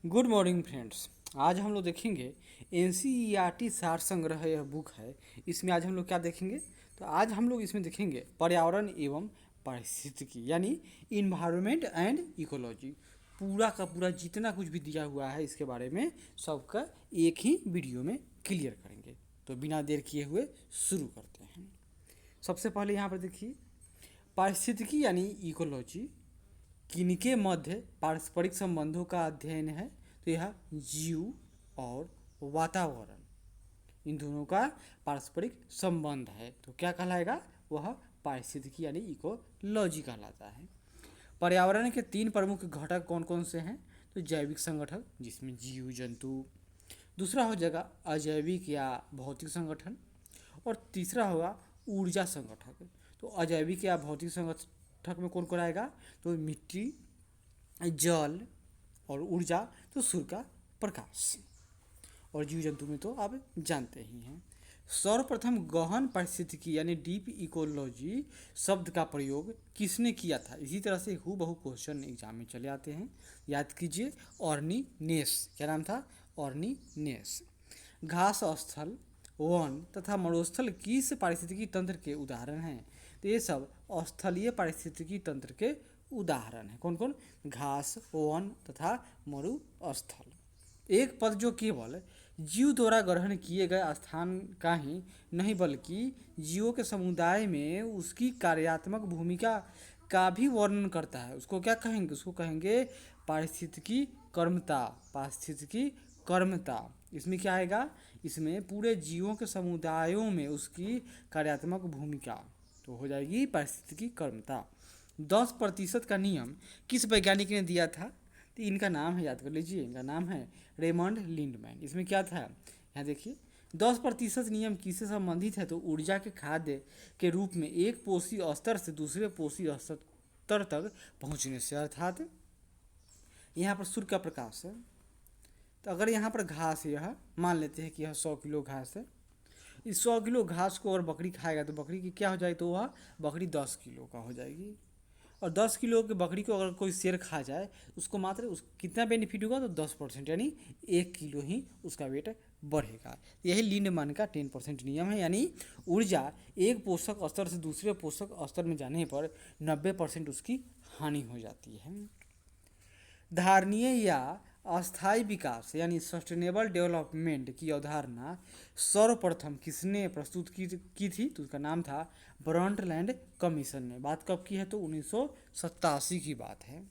Good morning friends. आज हम लोग देखेंगे एनसीईआरटी सार संग्रह यह बुक है। इसमें आज हम लोग क्या देखेंगे, तो आज हम लोग इसमें देखेंगे पर्यावरण एवं पारिस्थितिकी यानी इन्वायरमेंट एंड इकोलॉजी। पूरा का पूरा जितना कुछ भी दिया हुआ है इसके बारे में सबका एक ही वीडियो में क्लियर करेंगे। तो बिना देर किए हुए शुरू करते हैं। सबसे पहले यहाँ पर देखिए पारिस्थितिकी यानी इकोलॉजी किनके मध्य पारस्परिक संबंधों का अध्ययन है। तो यह जीव और वातावरण, इन दोनों का पारस्परिक संबंध है, तो क्या कहलाएगा, वह पारिस्थितिकी यानी इकोलॉजी कहलाता है। पर्यावरण के तीन प्रमुख घटक कौन कौन से हैं, तो जैविक संगठन जिसमें जीव जंतु, दूसरा हो जाएगा अजैविक या भौतिक संगठन, और तीसरा होगा ऊर्जा संगठक। तो अजैविक या भौतिक संगठक में कौन कौन आएगा, तो मिट्टी, जल और ऊर्जा, तो सूर्य का प्रकाश, और जीव जंतु में तो आप जानते ही हैं। सर्वप्रथम गहन पारिस्थितिकी यानी डीप इकोलॉजी शब्द का प्रयोग किसने किया था। इसी तरह से हूबहू क्वेश्चन एग्जाम में चले आते हैं, याद कीजिए। ऑर्निनेस, क्या नाम था, ऑर्निनेस। घास स्थल, वन तथा मरुस्थल किस पारिस्थितिकी तंत्र के उदाहरण हैं। तो ये सब स्थलीय पारिस्थितिकी तंत्र के उदाहरण हैं। कौन कौन, घास, वन तथा मरुस्थल। एक पद जो केवल जीव द्वारा ग्रहण किए गए स्थान का ही नहीं बल्कि जीवों के समुदाय में उसकी कार्यात्मक भूमिका का भी वर्णन करता है, उसको क्या कहेंगे, उसको कहेंगे पारिस्थितिकी कर्मता। पारिस्थितिकी कर्मता, इसमें क्या आएगा, इसमें पूरे जीवों के समुदायों में उसकी कार्यात्मक भूमिका, तो हो जाएगी पारिस्थितिकी कर्मता। 10% का नियम किस वैज्ञानिक ने दिया था, तो इनका नाम है, याद कर लीजिए, इनका नाम है रेमंड लिंडमैन। इसमें क्या था, यहाँ देखिए 10% नियम किससे संबंधित है, तो ऊर्जा के खाद्य के रूप में एक पोषी स्तर से दूसरे पोषी स्तर तक पहुँचने से, अर्थात यहाँ पर सूर्य का प्रकाश है। तो अगर यहाँ पर घास, यह मान लेते हैं कि यह 100 किलो घास है, इस 100 किलो घास को अगर बकरी खाएगा तो बकरी की क्या हो जाएगी, तो वह बकरी 10 किलो का हो जाएगी। और 10 किलो की बकरी को अगर कोई शेर खा जाए उसको मात्र उस कितना बेनिफिट होगा, तो 10%, यानी 1 किलो ही उसका वेट बढ़ेगा। यही लिंडमैन का 10% नियम है, यानी ऊर्जा एक पोषक स्तर से दूसरे पोषक स्तर में जाने पर 90% उसकी हानि हो जाती है। धारणीय या अस्थायी विकास यानी सस्टेनेबल डेवलपमेंट की अवधारणा सर्वप्रथम किसने प्रस्तुत की थी, तो उसका नाम था ब्रंटलैंड कमीशन ने। बात कब की है, तो 1987 की बात है।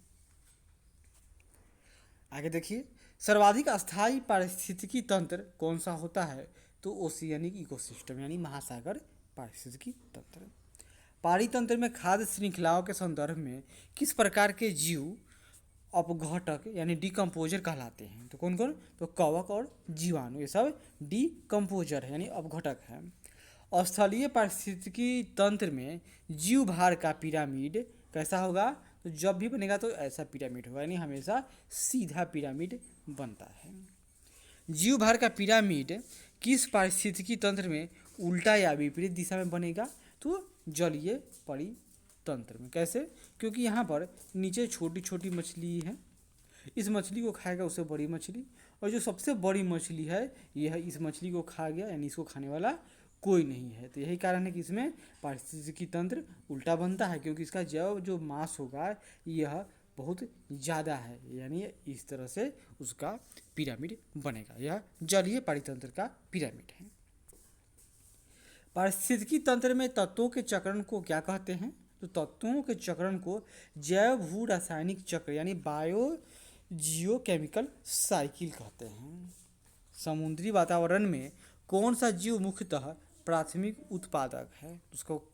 आगे देखिए, सर्वाधिक अस्थायी पारिस्थितिकी तंत्र कौन सा होता है, तो ओशियनिक इकोसिस्टम यानी महासागर पारिस्थितिकी तंत्र। पारितंत्र में खाद्य श्रृंखलाओं के संदर्भ में किस प्रकार के जीव अपघटक यानी डिकम्पोजर कहलाते हैं, तो कौन कौन, तो कवक और जीवाणु, ये सब डिकम्पोजर है यानी अपघटक है। स्थलीय पारिस्थितिकी तंत्र में जीव भार का पिरामिड कैसा होगा, तो जब भी बनेगा तो ऐसा पिरामिड होगा, यानी हमेशा सीधा पिरामिड बनता है। जीव भार का पिरामिड किस पारिस्थितिकी तंत्र में उल्टा या विपरीत दिशा में बनेगा, तो जलीय परितंत्र में। कैसे, क्योंकि यहाँ पर नीचे छोटी छोटी मछली है, इस मछली को खाएगा उससे बड़ी मछली, और जो सबसे बड़ी मछली है यह इस मछली को खा गया, यानी इसको खाने वाला कोई नहीं है। तो यही कारण है कि इसमें पारिस्थितिकी तंत्र उल्टा बनता है, क्योंकि इसका जो मास होगा यह बहुत ज़्यादा है, यानी इस तरह से उसका पिरामिड बनेगा। यह जलीय परितंत्र का पिरामिड है। पारिस्थितिकी तंत्र में तत्वों के चक्रण को क्या कहते हैं, तो तत्वों के चक्रण को जैव भू रासायनिक चक्र यानी बायो जियोकेमिकल साइकिल कहते हैं। समुद्री वातावरण में कौन सा जीव मुख्यतः प्राथमिक उत्पादक है,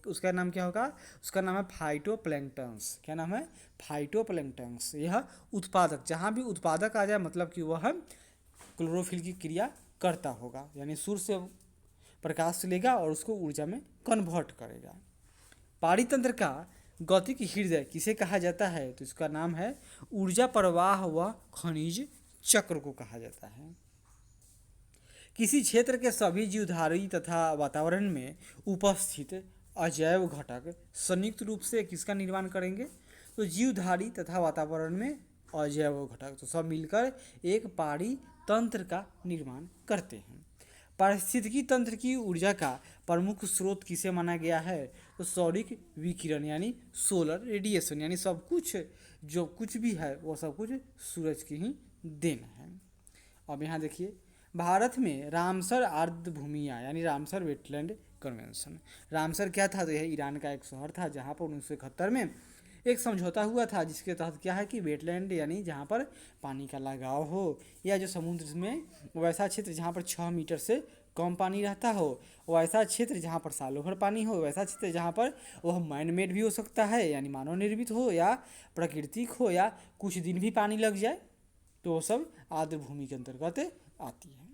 उसका नाम क्या होगा, उसका नाम है फाइटोप्लैंक्टन्स। क्या नाम है, फाइटोप्लैंक्टन्स। यह उत्पादक, जहाँ भी उत्पादक आ जाए मतलब कि वह क्लोरोफिल की क्रिया करता होगा, यानी सूर्य से प्रकाश लेगा और उसको ऊर्जा में कन्वर्ट करेगा। पारितंत्र का गतिक हृदय किसे कहा जाता है, तो इसका नाम है ऊर्जा प्रवाह व खनिज चक्र को कहा जाता है। किसी क्षेत्र के सभी जीवधारी तथा वातावरण में उपस्थित अजैव घटक संयुक्त रूप से किसका निर्माण करेंगे, तो जीवधारी तथा वातावरण में अजैव घटक, तो सब मिलकर एक पहाड़ी तंत्र का निर्माण करते हैं। पारिस्थितिकी तंत्र की ऊर्जा का प्रमुख स्रोत किसे माना गया है? तो सौरिक विकिरण यानी सोलर रेडिएशन, यानी सब कुछ जो कुछ भी है वो सब कुछ सूरज की ही देन है। अब यहाँ देखिए, भारत में रामसर आर्द्र भूमियाँ यानी रामसर वेटलैंड कन्वेंशन। रामसर क्या था? तो यह ईरान का एक शहर था जहाँ पर 1971 में एक समझौता हुआ था, जिसके तहत क्या है कि वेटलैंड यानी जहाँ पर पानी का लगाव हो या जो समुद्र में वैसा क्षेत्र जहाँ पर 6 मीटर से कम पानी रहता हो, वैसा क्षेत्र जहाँ पर सालों भर पानी हो, वैसा क्षेत्र जहाँ पर वह मैन मेड भी हो सकता है यानी मानव निर्मित हो या प्राकृतिक हो या कुछ दिन भी पानी लग जाए, तो वो सब आर्द्र भूमि के अंतर्गत आती है।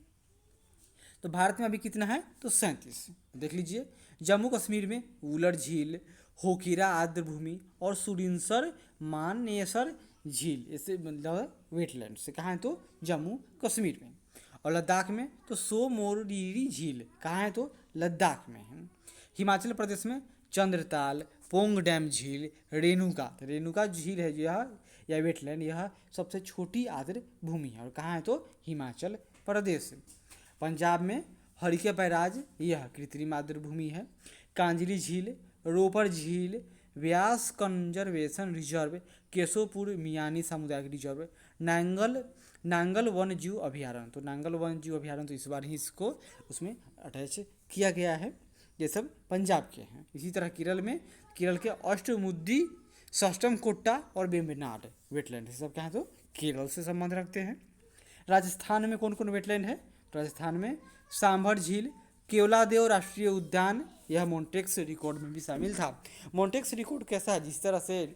तो भारत में अभी कितना है? तो 37। देख लीजिए, जम्मू कश्मीर में वुलर झील, होकिरा आर्द्र भूमि और सुरिनसर मानेसर झील, ऐसे मतलब वेटलैंड से कहाँ है? तो जम्मू कश्मीर में। और लद्दाख में तो सोमोरीरी झील कहाँ है? तो लद्दाख में है। हिमाचल प्रदेश में चंद्रताल, पोंग डैम झील, रेणुका झील है यह वेटलैंड, यह सबसे छोटी आर्द्र भूमि है और कहाँ है? तो हिमाचल प्रदेश। पंजाब में हरिके बैराज, यह कृत्रिम आर्द्र भूमि है। कांजली झील, रोपर झील, व्यास कंजर्वेशन रिजर्व, केशोपुर मियानी सामुदायिक रिजर्व, नांगल वन्य जीव अभयारण्य। तो नांगल वन्य जीव अभयारण्य तो इस बार ही इसको उसमें अटैच किया गया है। ये सब पंजाब के हैं। इसी तरह केरल के अष्टमुडी, सष्टम कोट्टा और वेम्बनाड वेटलैंड, ये सब क्या है? तो केरल से संबंध रखते हैं। राजस्थान में कौन कौन वेटलैंड है? राजस्थान में सांभर झील, केवलादेव राष्ट्रीय उद्यान, यह मॉन्ट्रेक्स रिकॉर्ड में भी शामिल था। मॉन्ट्रेक्स रिकॉर्ड कैसा है? जिस तरह से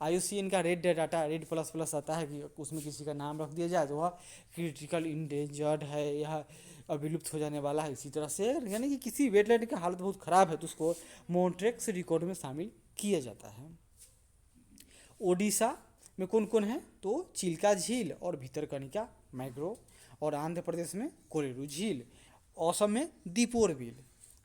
IUCN का red data red plus plus आता है कि उसमें किसी का नाम रख दिया जाए तो वह क्रिटिकल इंडेंजर्ड है, यह विलुप्त हो जाने वाला है, इसी तरह से यानी कि किसी वेटलैंड की हालत बहुत ख़राब है तो उसको मॉन्ट्रेक्स रिकॉर्ड में शामिल किया जाता है। ओडिशा में कौन कौन है? तो चिल्का झील और भितरकनिका मैंग्रोव, और आंध्र प्रदेश में कोरेरू झील, असम में दीपोर बिल।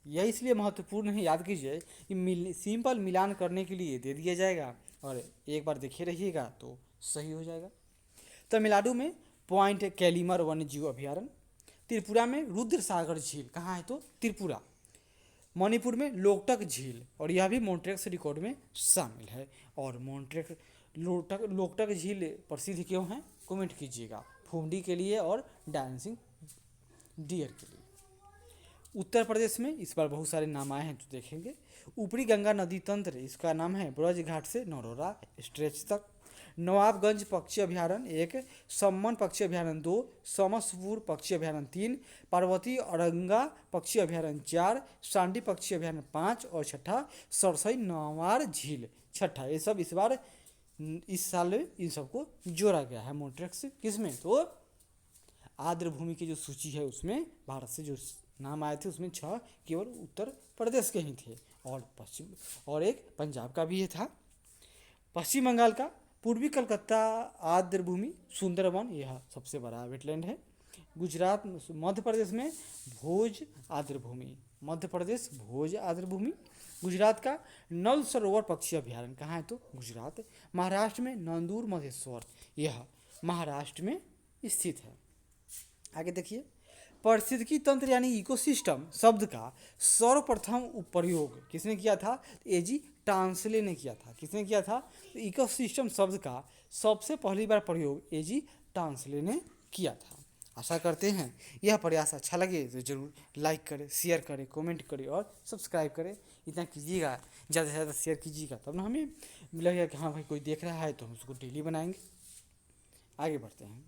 यह इसलिए महत्वपूर्ण है, याद कीजिए कि सिंपल मिलान करने के लिए दे दिया जाएगा और एक बार देखे रहिएगा तो सही हो जाएगा। तमिलनाडु में पॉइंट कैलीमर वन्य जीव अभयारण्य, त्रिपुरा में रुद्र सागर झील, कहाँ है? तो त्रिपुरा। मणिपुर में लोकटक झील और यह भी मॉन्ट्रेक्स रिकॉर्ड में शामिल है। और लोकटक झील प्रसिद्ध क्यों है? कमेंट कीजिएगा। फुंडी के लिए और डांसिंग डियर के लिए। उत्तर प्रदेश में इस बार बहुत सारे नाम आए हैं तो देखेंगे। ऊपरी गंगा नदी तंत्र, इसका नाम है ब्रज घाट से नरोरा स्ट्रेच तक। नवाबगंज पक्षी अभयारण्य 1, सम्मन पक्षी अभयारण्य 2, समसपुर पक्षी अभयारण्य 3, पार्वती औरंगा पक्षी अभयारण्य 4, सांडी पक्षी अभयारण्य 5 और छठा सरसई नवार झील छठा। ये सब इस बार इस साल इन सबको जोड़ा गया है मॉन्ट्रेक्स किसमें? तो आर्द्र भूमि की जो सूची है उसमें भारत से जो नाम आए थे उसमें 6 केवल उत्तर प्रदेश के ही थे और एक पंजाब का भी ये था। पश्चिम बंगाल का पूर्वी कलकत्ता आर्द्र भूमि सुंदरवन, यह सबसे बड़ा वेटलैंड है। गुजरात मध्य प्रदेश में भोज आर्द्र भूमि, मध्य प्रदेश भोज आर्द्र भूमि। गुजरात का नल सरोवर पक्षी अभयारण्य कहाँ है? तो गुजरात। महाराष्ट्र में नंदूर मधेश्वर, यह महाराष्ट्र में स्थित है। आगे देखिए, पारिस्थितिकी तंत्र यानी इकोसिस्टम शब्द का सर्वप्रथम प्रयोग किसने किया था? एजी टांसले ने किया था। किसने किया था? तो इकोसिस्टम शब्द का सबसे पहली बार प्रयोग एजी टांसले ने किया था। आशा करते हैं यह प्रयास अच्छा लगे तो ज़रूर लाइक करें, शेयर करें, कमेंट करें और सब्सक्राइब करें। इतना कीजिएगा, ज़्यादा से ज़्यादा शेयर कीजिएगा तब ना हमें लगेगा कि हाँ भाई कोई देख रहा है तो हम उसको डेली बनाएंगे। आगे बढ़ते हैं।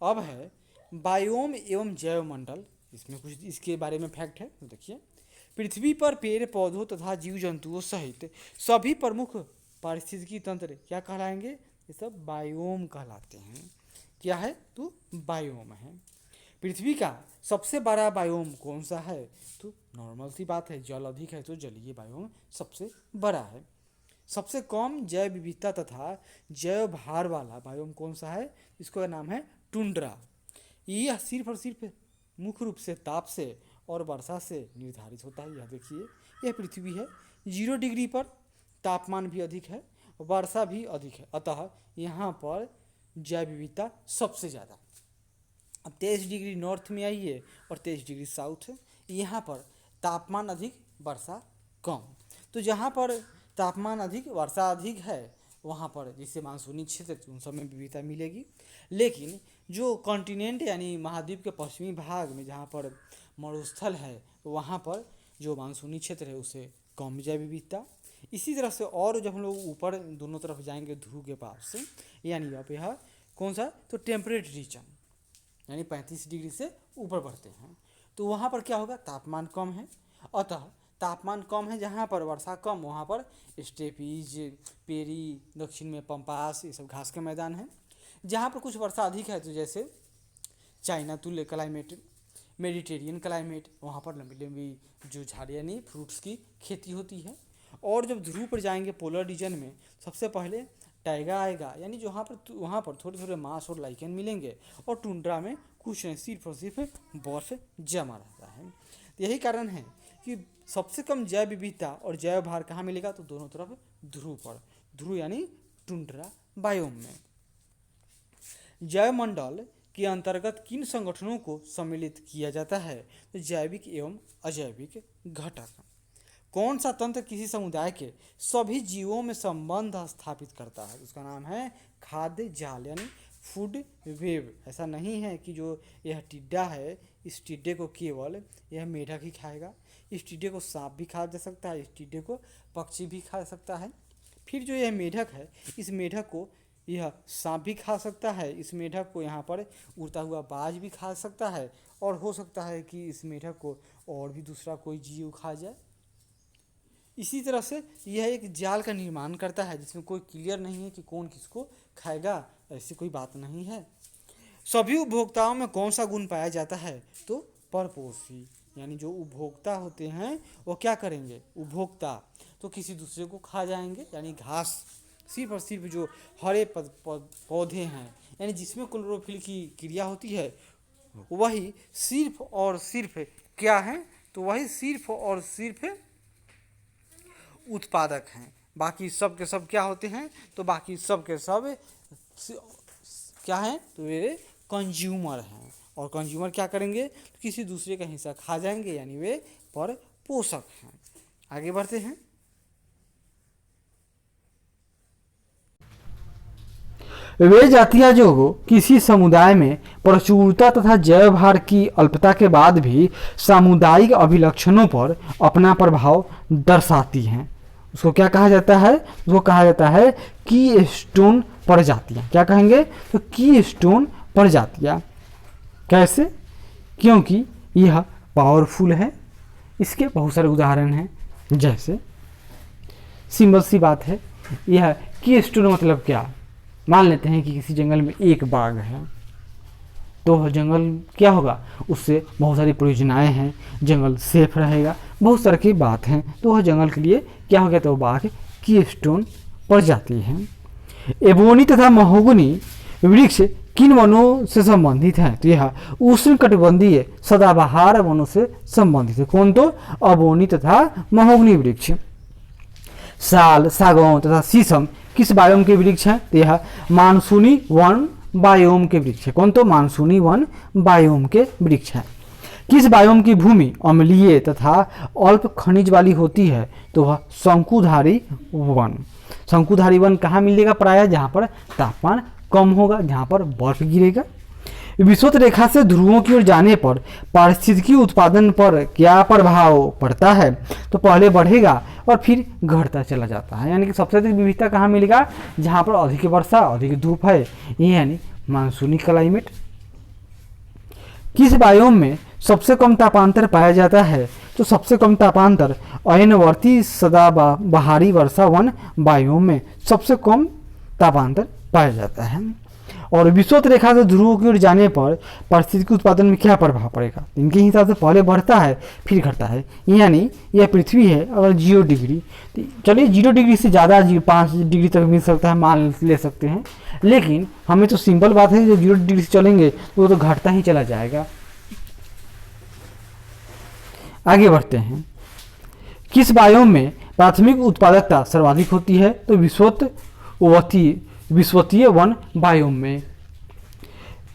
अब है बायोम एवं जैव मंडल, इसमें कुछ इसके बारे में फैक्ट है तो देखिए। पृथ्वी पर पेड़ पौधों तथा जीव जंतुओं सहित सभी प्रमुख पारिस्थितिकी तंत्र क्या कहलाएंगे? ये सब बायोम कहलाते हैं। क्या है? तो बायोम है। पृथ्वी का सबसे बड़ा बायोम कौन सा है? तो नॉर्मल सी बात है, जल अधिक है तो जलीय बायोम सबसे बड़ा है। सबसे कम जैव विविधता तथा जैव भार वाला बायोम कौन सा है? इसका नाम है टुंड्रा। यह सिर्फ और सिर्फ मुख्य रूप से ताप से और वर्षा से निर्धारित होता है। यह देखिए, यह पृथ्वी है, 0 डिग्री पर तापमान भी अधिक है, वर्षा भी अधिक है, अतः यहाँ पर जैव विविधता सबसे ज़्यादा। अब 23 डिग्री नॉर्थ में आइए और 23 डिग्री साउथ, यहाँ पर तापमान अधिक वर्षा कम। तो जहाँ पर तापमान अधिक वर्षा अधिक है वहाँ पर जैसे मानसूनी क्षेत्र उन सब में विविधता मिलेगी, लेकिन जो कॉन्टिनेंट यानी महाद्वीप के पश्चिमी भाग में जहाँ पर मरुस्थल है वहाँ पर जो मानसूनी क्षेत्र है उसे कम जैव विविधता। इसी तरह से और जब हम लोग ऊपर दोनों तरफ जाएंगे ध्रुव के पास से, यानी अब यह कौन सा, तो टेम्परेट रीजन यानी 35 डिग्री से ऊपर बढ़ते हैं, तो वहाँ पर क्या होगा, तापमान कम है। अतः तापमान कम है जहाँ पर वर्षा कम, वहाँ पर स्टेपीज, पेरी, दक्षिण में पंपास, ये सब घास के मैदान हैं। जहाँ पर कुछ वर्षा अधिक है तो जैसे चाइना तुल्य क्लाइमेट, मेडिटेरियन क्लाइमेट, वहाँ पर लंबी लंबी जो झाड़ियाँ यानी फ्रूट्स की खेती होती है। और जब ध्रुव पर जाएंगे पोलर रीजन में, सबसे पहले टाइगा आएगा, यानी जो वहाँ पर थोड़े थोड़े मांस और लाइकेन मिलेंगे, और टुंड्रा में कुछ नहीं, सिर्फ और सिर्फ बर्फ जमा रहता है। तो यही कारण है कि सबसे कम जैव विविधता और जैव भार कहाँ मिलेगा, तो दोनों तरफ ध्रुव पर, ध्रुव यानी टुंड्रा बायोम में। जैव मंडल के अंतर्गत किन संगठनों को सम्मिलित किया जाता है, तो जैविक एवं अजैविक घटक। कौन सा तंत्र किसी समुदाय के सभी जीवों में संबंध स्थापित करता है, उसका नाम है खाद्य जाल यानी फूड वेब। ऐसा नहीं है कि जो यह टिड्डा है, इस टिड्डे को केवल यह मेढक ही खाएगा, इस टिड्डे को सांप भी खा जा सकता है, इस टिड्डे को पक्षी भी खा सकता है। फिर जो यह मेढक है, इस मेढक को यह सांप भी खा सकता है, इस मेढक को यहाँ पर उड़ता हुआ बाज भी खा सकता है, और हो सकता है कि इस मेढक को और भी दूसरा कोई जीव खा जाए। इसी तरह से यह एक जाल का निर्माण करता है जिसमें कोई क्लियर नहीं है कि कौन किसको खाएगा, ऐसी कोई बात नहीं है। सभी उपभोक्ताओं में कौन सा गुण पाया जाता है, तो परपोषी, यानी जो उपभोक्ता होते हैं वो क्या करेंगे, उपभोक्ता तो किसी दूसरे को खा जाएंगे, यानी घास, सिर्फ और सिर्फ जो हरे पौधे हैं यानी जिसमें क्लोरोफिल की क्रिया होती है वही सिर्फ और सिर्फ क्या है, तो वही सिर्फ और सिर्फ उत्पादक हैं। बाकी सब के सब क्या होते हैं, तो बाकी सब के सब क्या हैं, तो वे कंज्यूमर हैं। और कंज्यूमर क्या करेंगे, तो किसी दूसरे का हिस्सा खा जाएंगे, यानी वे पर पोषक हैं। आगे बढ़ते हैं। वे जातियां जो किसी समुदाय में प्रचुरता तथा जैव भार की अल्पता के बाद भी सामुदायिक अभिलक्षणों पर अपना प्रभाव दर्शाती हैं, उसको क्या कहा जाता है, उसको कहा जाता है की स्टोन प्रजातियां। क्या कहेंगे, तो की स्टोन प्रजातियां। कैसे, क्योंकि यह पावरफुल है। इसके बहुत सारे उदाहरण हैं, जैसे सिंपल सी बात है, यह की स्टोन मतलब क्या, मान लेते हैं कि किसी जंगल में एक बाघ है, तो जंगल क्या होगा, उससे बहुत सारी परियोजनाएं हैं, जंगल सेफ रहेगा, बहुत सारी की बात हैं, तो वह जंगल के लिए क्या हो गया, तो बाघ की स्टोन प्रजाति है। एबोनी तथा महोगनी वृक्ष किन वनों से संबंधित हैं, तो यह उष्णकटिबंधीय सदाबहार वनों से संबंधित है। कौन, तो एबोनी तथा महोगनी वृक्ष। साल, सागौन तथा शीशम किस बायोम के वृक्ष हैं, तो यह मानसूनी वन बायोम के वृक्ष है। कौन, तो मानसूनी वन बायोम के वृक्ष है। किस बायोम की भूमि अम्लीय तथा अल्प खनिज वाली होती है, तो वह शंकुधारी वन। शंकुधारी वन कहाँ मिलेगा, प्रायः जहाँ पर तापमान कम होगा, जहाँ पर बर्फ गिरेगा। विषुवत रेखा से ध्रुवों की ओर जाने पर पारिस्थितिकी उत्पादन पर क्या प्रभाव पड़ता है, तो पहले बढ़ेगा और फिर घटता चला जाता है। यानी कि सबसे अधिक विविधता कहाँ मिलेगा, जहाँ पर अधिक वर्षा, अधिक धूप है, ये यानी मानसूनी क्लाइमेट। किस बायोम में सबसे कम तापांतर पाया जाता है, तो सबसे कम तापांतर अयनवर्ती सदाबहारी वर्षा वन बायोम में सबसे कम तापांतर पाया जाता है। और विषुवत रेखा से ध्रुवों की ओर जाने पर पारिस्थितिकी उत्पादन में क्या प्रभाव पड़ेगा, इनके हिसाब से पहले बढ़ता है फिर घटता है। यानी यह पृथ्वी है, अगर 0 डिग्री, चलिए 0 डिग्री से ज़्यादा 5 डिग्री तक मिल सकता है, मान ले सकते हैं, लेकिन हमें तो सिंपल बात है, जब 0 डिग्री से चलेंगे तो वो तो घटता ही चला जाएगा। आगे बढ़ते हैं। किस बायोम में प्राथमिक उत्पादकता सर्वाधिक होती है तो विषुवतीय वन बायोम में।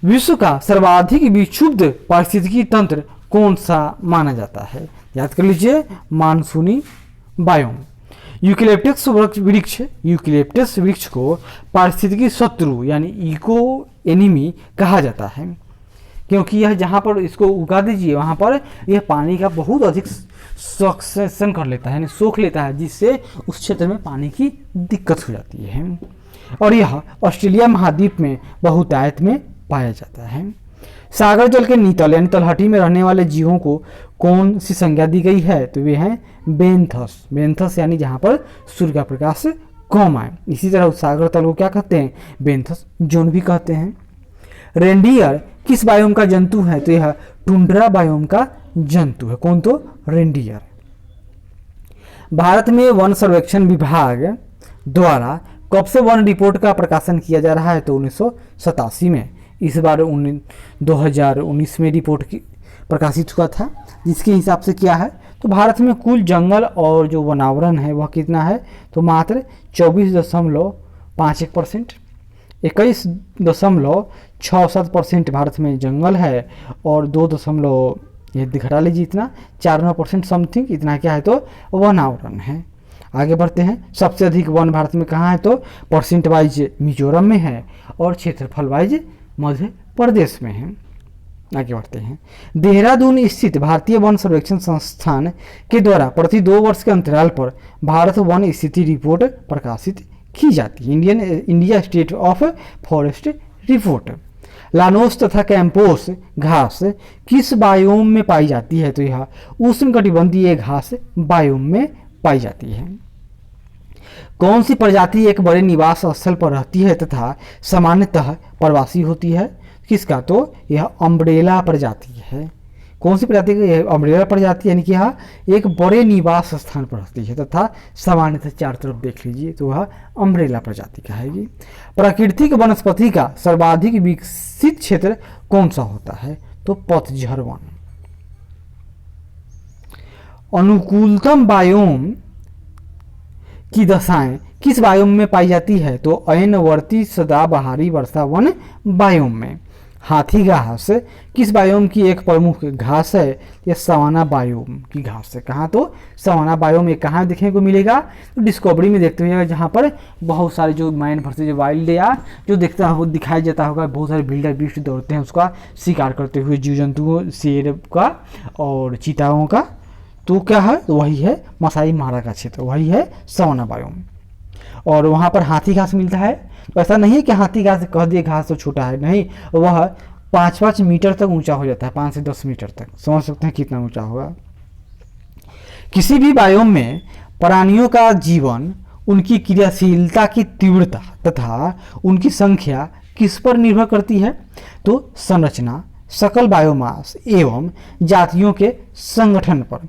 विश्व का सर्वाधिक विक्षुब्ध पारिस्थितिकी तंत्र कौन सा माना जाता है? याद कर लीजिए, मानसूनी बायोम। यूकेलिप्टस वृक्ष को पारिस्थितिकी शत्रु यानी इको एनिमी कहा जाता है, क्योंकि यह जहाँ पर इसको उगा दीजिए वहाँ पर यह पानी का बहुत अधिक सक्सेशन कर लेता है, यानी सोख लेता है, जिससे उस क्षेत्र में पानी की दिक्कत हो जाती है। और यह ऑस्ट्रेलिया महाद्वीप में बहुतायत में पाया जाता है। सागर जल के नीतल यानी तलहटी में रहने वाले जीवों को कौन सी संज्ञा दी गई है? तो वे हैं बेंथस यानी जहाँ पर सूर्य का प्रकाश कम आए। इसी तरह सागर तल को क्या कहते हैं? बेंथस जोन भी कहते हैं। रेंडियर किस बायोम का जंतु है? तो यह टुंड्रा बायोम का जंतु है। कौन? तो रेंडियर। भारत में वन सर्वेक्षण विभाग द्वारा कब से वन रिपोर्ट का प्रकाशन किया जा रहा है? तो 1987 में। इस बार 2019 में रिपोर्ट की प्रकाशित हुआ था, जिसके हिसाब से क्या है तो भारत में कुल जंगल और जो वनावरण है वह कितना है? तो मात्र 24.51%। 21.67% भारत में जंगल है और 2 ये घटा लीजिए इतना 4% समथिंग इतना क्या है तो वनावरण है। आगे बढ़ते हैं। सबसे अधिक वन भारत में कहाँ है? तो परसेंट वाइज मिजोरम में है और क्षेत्रफल वाइज मध्य प्रदेश में है। आगे बढ़ते हैं। देहरादून स्थित भारतीय वन सर्वेक्षण संस्थान के द्वारा प्रति 2 वर्ष के अंतराल पर भारत वन स्थिति रिपोर्ट प्रकाशित की जाती है, India state of forest report. Llanos तथा कैंपोस घास किस बायोम में पाई जाती है? तो यह उष्णकटिबंधीय घास बायोम में पाई जाती है। कौन सी प्रजाति एक बड़े निवास स्थल पर रहती है तथा सामान्यतः प्रवासी होती है? किसका? तो यह अम्ब्रेला प्रजाति है। कौन सी प्रजाति का? यह अम्ब्रेला प्रजाति, यानी कि यह एक बड़े निवास स्थान पर रहती है तथा सामान्यतः चारों तरफ देख लीजिए तो वह अम्ब्रेला प्रजाति का है। प्राकृतिक वनस्पति का सर्वाधिक विकसित क्षेत्र कौन सा होता है? तो पतझड़ वन। अनुकूलतम बायोम की दशाएं किस बायोम में पाई जाती है? तो अयनवर्ती सदाबहारी वर्षा वन बायोम में। हाथी घास किस बायोम की एक प्रमुख घास है? यह सवाना बायोम की घास है। कहाँ? तो सवाना बायोम में कहाँ देखने को मिलेगा? तो डिस्कवरी में देखते हुए जहाँ पर बहुत सारे जो मैन वर्सेस जो वाइल्ड या जो देखता है वो दिखाई देता होगा, बहुत सारे बिल्डर बीस्ट दौड़ते हैं उसका शिकार करते हुए, जीव जंतुओं, शेर का और चीताओं का। तो क्या है? तो वही है मसाई मारा का क्षेत्र, वही है सवाना बायोम। और वहाँ पर हाथी घास मिलता है। तो ऐसा नहीं है कि हाथी घास कह दिए घास तो छोटा है, नहीं, वह 5-5 मीटर तक ऊंचा हो जाता है, 5 से 10 मीटर तक। समझ सकते हैं कितना ऊंचा होगा। किसी भी बायोम में प्राणियों का जीवन उनकी क्रियाशीलता की तीव्रता तथा उनकी संख्या किस पर निर्भर करती है? तो संरचना, सकल बायोमास एवं जातियों के संगठन पर।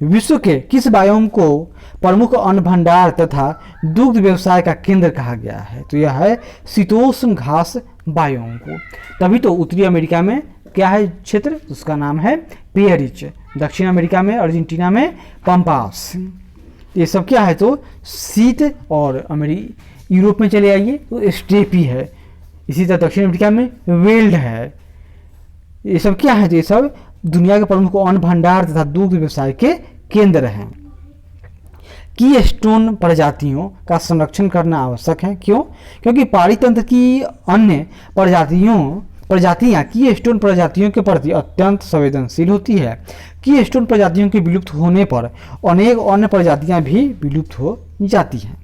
विश्व के किस बायोम को प्रमुख अन्न भंडार तथा दुग्ध व्यवसाय का केंद्र कहा गया है? तो यह है शीतोष्ण घास बायोम को। तभी तो उत्तरी अमेरिका में क्या है क्षेत्र? उसका नाम है पेयरिच। दक्षिण अमेरिका में, अर्जेंटीना में पंपास। ये सब क्या है? तो शीत। और यूरोप में चले आइए तो स्टेपी है। इसी तरह दक्षिण अमेरिका में वेल्ड है। ये सब क्या है? तो ये सब दुनिया के प्रमुख अन्न भंडार तथा दुग्ध व्यवसाय के केंद्र हैं। की स्टोन प्रजातियों का संरक्षण करना आवश्यक है। क्यों? क्योंकि पारितंत्र की अन्य प्रजातियां की स्टोन प्रजातियों के प्रति अत्यंत संवेदनशील होती है। की स्टोन प्रजातियों के विलुप्त होने पर अनेक अन्य प्रजातियां भी विलुप्त हो जाती हैं।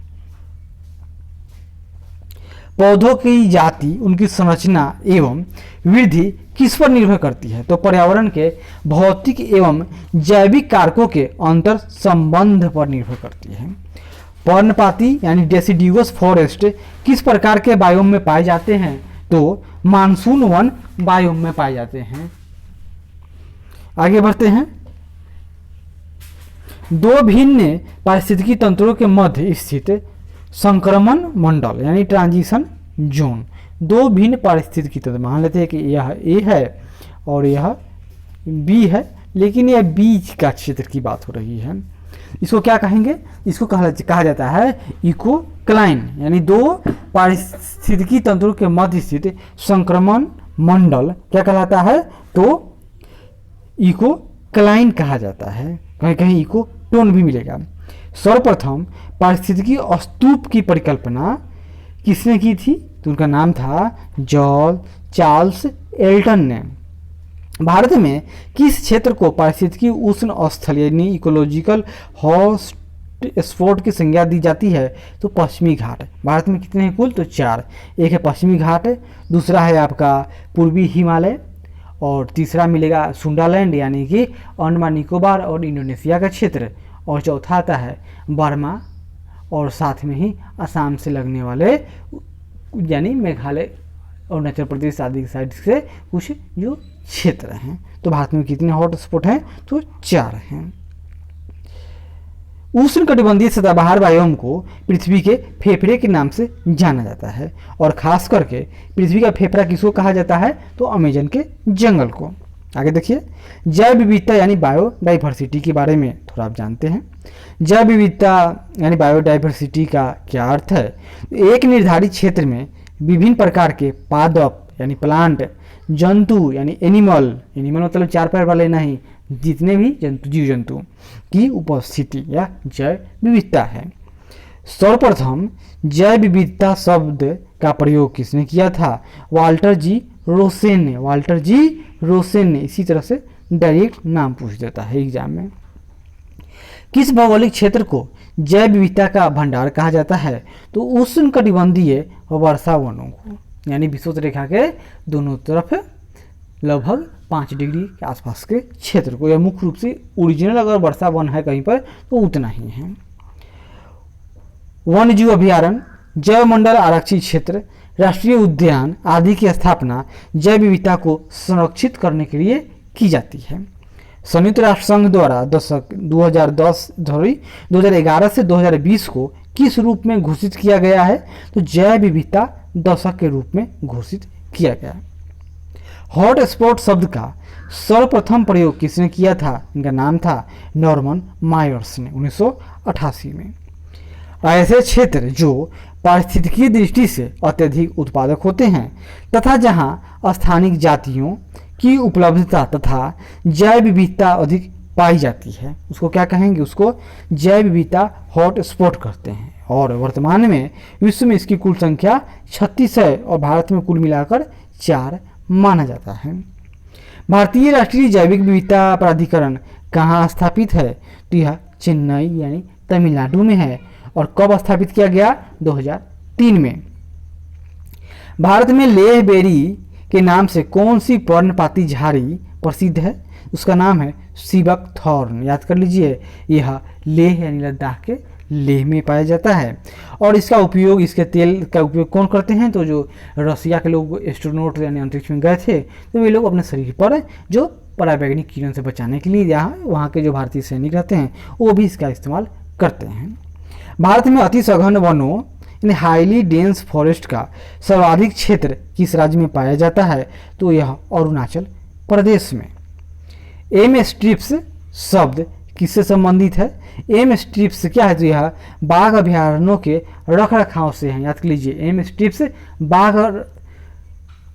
पौधों की जाति, उनकी संरचना एवं वृद्धि किस पर निर्भर करती है? तो पर्यावरण के भौतिक एवं जैविक कारकों के अंतर संबंध पर निर्भर करती है। पर्णपाती यानी डेसिडिवस फॉरेस्ट किस प्रकार के बायोम में पाए जाते हैं? तो मानसून वन बायोम में पाए जाते हैं। आगे बढ़ते हैं। 2 भिन्न पारिस्थितिकी तंत्रों के मध्य स्थित संक्रमण मंडल यानी ट्रांजिशन जोन। 2 भिन्न पारिस्थितिकी तंत्र, मान लेते हैं कि यह ए है और यह बी है, लेकिन यह बीच का क्षेत्र की बात हो रही है। इसको क्या कहेंगे, इसको कहा जाता है इकोक्लाइन, यानी दो पारिस्थितिकी तंत्रों के मध्य स्थित संक्रमण मंडल क्या कहलाता है, तो इकोक्लाइन कहा जाता है। कहीं कहीं इकोटोन भी मिलेगा। सर्वप्रथम पारिस्थितिकी स्तूप की परिकल्पना किसने की थी, तो उनका नाम था चार्ल्स एल्टन ने। भारत में किस क्षेत्र को पारिस्थितिकी उष्ण स्थल यानी इकोलॉजिकल हॉटस्पॉट की संज्ञा दी जाती है, तो पश्चिमी घाट। भारत में कितने हैं कुल, तो 4। एक है पश्चिमी घाट, दूसरा है आपका पूर्वी हिमालय, और तीसरा मिलेगा सुंडालैंड यानी कि अंडमान निकोबार और इंडोनेशिया का क्षेत्र, और चौथा आता है बर्मा और साथ में ही असम से लगने वाले यानी मेघालय अरुणाचल प्रदेश आदि की साइड से कुछ जो क्षेत्र हैं। तो भारत में कितने हॉट स्पॉट हैं, तो 4 हैं। उष्णकटिबंधीय सदाबहार बायोम को पृथ्वी के फेफड़े के नाम से जाना जाता है, और खास करके पृथ्वी का फेफड़ा किसको कहा जाता है, तो अमेजन के जंगल को। आगे देखिए, जैव विविधता यानी बायोडाइवर्सिटी के बारे में थोड़ा आप जानते हैं। जैव विविधता यानी बायोडाइवर्सिटी का क्या अर्थ है, एक निर्धारित क्षेत्र में विभिन्न प्रकार के पादप यानी प्लांट, जंतु यानी एनिमल मतलब 4 पैर वाले नहीं, जितने भी जंतु जीव जंतु की उपस्थिति या जैव विविधता है। सर्वप्रथम जैव विविधता शब्द का प्रयोग किसने किया था, वाल्टर जी रोसेन ने। इसी तरह से डायरेक्ट नाम पूछ देता है एग्जाम में। किस भौगोलिक क्षेत्र को जैव विविधता का भंडार कहा जाता है, तो उष्णकटिबंधीय वर्षा वनों को, यानी विषुवत रेखा के दोनों तरफ लगभग 5 डिग्री के आसपास के क्षेत्र को, यह मुख्य रूप से ओरिजिनल अगर वर्षा वन है कहीं पर तो उतना ही है। वन्यजीव अभयारण्य, जैव मंडल आरक्षित क्षेत्र, राष्ट्रीय उद्यान आदि की स्थापना जैव विविधता को संरक्षित करने के लिए की जाती है। संयुक्त राष्ट्र संघ द्वारा 2011 से 2020 को किस रूप में घोषित किया गया है, तो जैव विविधता दशक के रूप में घोषित किया गया। हॉट स्पॉट शब्द का सर्वप्रथम प्रयोग किसने किया था, इनका नाम था नॉर्मन मायर्स ने 1988 में। ऐसे क्षेत्र जो पारिस्थितिकीय दृष्टि से अत्यधिक उत्पादक होते हैं तथा जहां स्थानिक जातियों की उपलब्धता तथा जैव विविधता अधिक पाई जाती है, उसको क्या कहेंगे, उसको जैव विविधता हॉट स्पॉट कहते हैं। और वर्तमान में विश्व में इसकी कुल संख्या 36 है और भारत में कुल मिलाकर 4 माना जाता है। भारतीय राष्ट्रीय जैविक विविधता प्राधिकरण कहाँ स्थापित है, तो यह चेन्नई यानी तमिलनाडु में है। और कब स्थापित किया गया, 2003 में। भारत में लेह बेरी के नाम से कौन सी पर्णपाती झाड़ी प्रसिद्ध है, उसका नाम है सिबक थॉर्न। याद कर लीजिए, यह लेह यानी लद्दाख के लेह में पाया जाता है। और इसका उपयोग, इसके तेल का उपयोग कौन करते हैं, तो जो रसिया के लोग एस्ट्रोनॉट यानी अंतरिक्ष में गए थे, तो वे लोग अपने शरीर पर जो पराबैंगनी किरण से बचाने के लिए यहाँ वहाँ के जो भारतीय सैनिक रहते हैं वो भी इसका इस्तेमाल करते हैं। भारत में अति सघन वनों यानी हाईली डेंस फॉरेस्ट का सर्वाधिक क्षेत्र किस राज्य में पाया जाता है, तो यह अरुणाचल प्रदेश में। एम स्ट्रिप्स शब्द किससे संबंधित है, एम स्ट्रिप्स क्या है, तो यह बाघ अभयारण्यों के रख रखाव से है। याद कर लीजिए, एम स्ट्रिप्स बाघ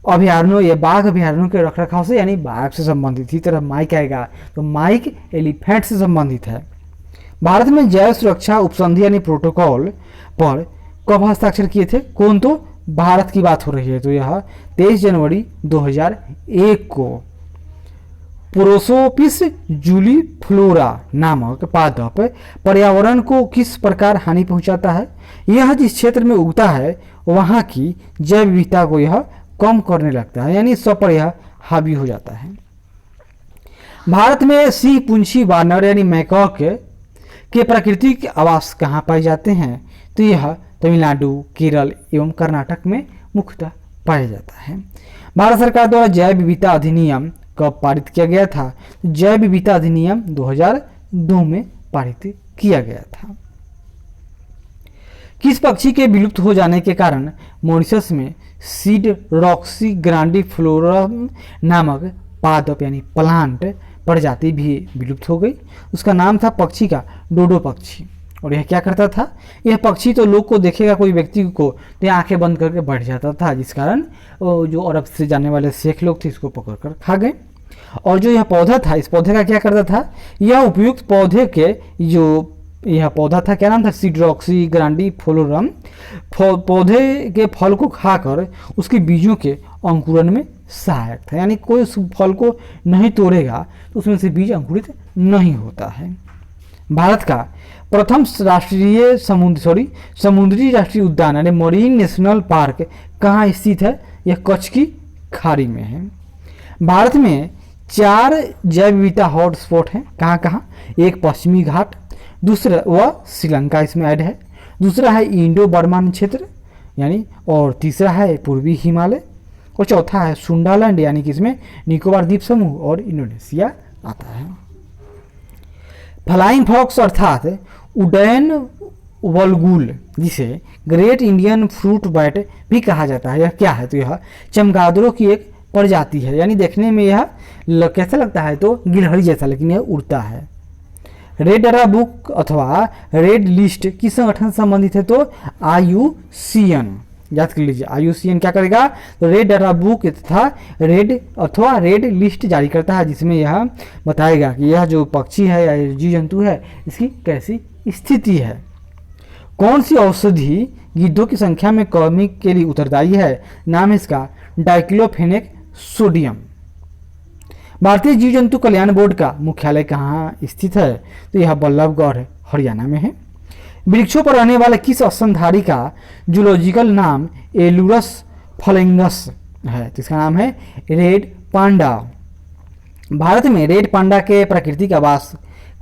अभयारण्यों या बाघ अभयारण्यों के रख रखाव से यानी बाघ से संबंधित। इसी तरह माइक आएगा तो माइक एलिफेंट से संबंधित है। भारत में जैव सुरक्षा उपसंधि यानी प्रोटोकॉल पर कब हस्ताक्षर किए थे, कौन, तो भारत की बात हो रही है, तो यह 23 जनवरी 2001 को। प्रोसोपिस जूलीफ्लोरा नामक पादप पर्यावरण को किस प्रकार हानि पहुंचाता है, यह जिस क्षेत्र में उगता है वहां की जैव विविधता को यह कम करने लगता है, यानी सब पर यह हावी हो जाता है। भारत में सिंह पूंछी वानर यानी मैकॉक के प्राकृतिक आवास कहाँ पाए जाते हैं, तो यह तमिलनाडु, केरल एवं कर्नाटक में मुख्यतः पाया जाता है। भारत सरकार द्वारा जैव विविधता अधिनियम कब पारित किया गया था, जैव विविधता अधिनियम 2002 में पारित किया गया था। किस पक्षी के विलुप्त हो जाने के कारण मॉरिशस में सीड रॉक्सी ग्रांडिफ्लोरम नामक पादप यानी प्लांट प्रजाति भी विलुप्त हो गई। उसका नाम था पक्षी का डोडो पक्षी। और यह क्या करता था, यह पक्षी तो लोग को देखेगा कोई व्यक्ति को तो आंखें बंद करके बैठ जाता था, जिस कारण जो अरब से जाने वाले शेख लोग थे इसको पकड़ कर खा गए। और जो यह पौधा था, इस पौधे का क्या करता था, यह उपयुक्त पौधे के जो यह पौधा था, क्या नाम था, सीड्रोक्सी ग्रांडी फ्लोरम, पौधे के फल को खाकर उसके बीजों के अंकुरन में सहायक था। यानी कोई उस फल को नहीं तोड़ेगा तो उसमें से बीज अंकुरित नहीं होता है। भारत का प्रथम राष्ट्रीय समुद्री राष्ट्रीय उद्यान यानी मरीन नेशनल पार्क कहाँ स्थित है, यह कच्छ की खाड़ी में है। भारत में 4 जैव विविधता हॉटस्पॉट हैं, कहाँ कहाँ, एक पश्चिमी घाट, दूसरा वह श्रीलंका इसमें ऐड है, दूसरा है इंडो बर्मन क्षेत्र यानी, और तीसरा है पूर्वी हिमालय, और चौथा है सुंडालैंड यानी कि इसमें निकोबार द्वीप समूह और इंडोनेशिया आता है। फ्लाइंग फॉक्स अर्थात उड्डयन वलगुल, जिसे ग्रेट इंडियन फ्रूट बैट भी कहा जाता है, यह क्या है, तो यह चमगादड़ों की एक प्रजाति है। यानी देखने में यह कैसा लगता है, तो गिलहरी जैसा, लेकिन यह उड़ता है। रेड डाटा बुक अथवा रेड लिस्ट किस संगठन से संबंधित है, तो IUCN, याद कर लीजिए। IUCN क्या करेगा, तो रेड डाटा बुक तथा रेड अथवा रेड लिस्ट जारी करता है, जिसमें यह बताएगा कि यह जो पक्षी है या जीव जंतु है इसकी कैसी स्थिति है। कौन सी औषधि गिद्धों की संख्या में कमी के लिए उत्तरदायी है, नाम है इसका डाइक्लोफेनेक सोडियम। भारतीय जीव जंतु कल्याण बोर्ड का मुख्यालय कहाँ स्थित है, तो यह बल्लभगढ़ हरियाणा में है। वृक्षों पर रहने वाले किस स्तनधारी का जूलॉजिकल नाम एलुरस फलेंगस है, तो इसका नाम है रेड पांडा। भारत में रेड पांडा के प्राकृतिक आवास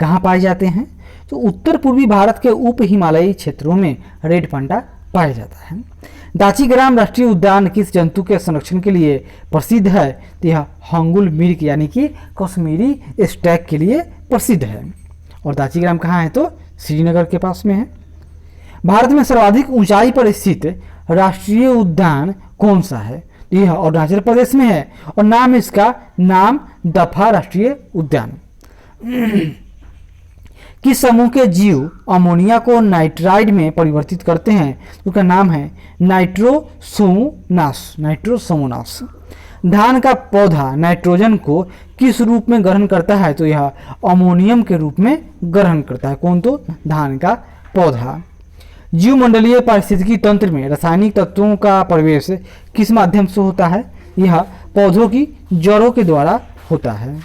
कहाँ पाए जाते हैं, तो उत्तर पूर्वी भारत के उप हिमालयी क्षेत्रों में रेड पांडा पाया जाता है। दाचीग्राम राष्ट्रीय उद्यान किस जंतु के संरक्षण के लिए प्रसिद्ध है, तो यह हंगुल मिर्ग यानी कि कश्मीरी स्टैग के लिए प्रसिद्ध है। और दाचीग्राम कहाँ है, तो श्रीनगर के पास में है। भारत में सर्वाधिक ऊंचाई पर स्थित राष्ट्रीय उद्यान कौन सा है, तो यह अरुणाचल प्रदेश में है और नाम इसका नाम दफा राष्ट्रीय उद्यान। किस समूह के जीव अमोनिया को नाइट्राइड में परिवर्तित करते हैं, उसका नाम है नाइट्रोसोमोनास। धान का पौधा नाइट्रोजन को किस रूप में ग्रहण करता है, तो यह अमोनियम के रूप में ग्रहण करता है। कौन, तो धान का पौधा। जीवमंडलीय पारिस्थितिकी तंत्र में रासायनिक तत्वों का प्रवेश किस माध्यम से होता है, यह पौधों की जड़ों के द्वारा होता है।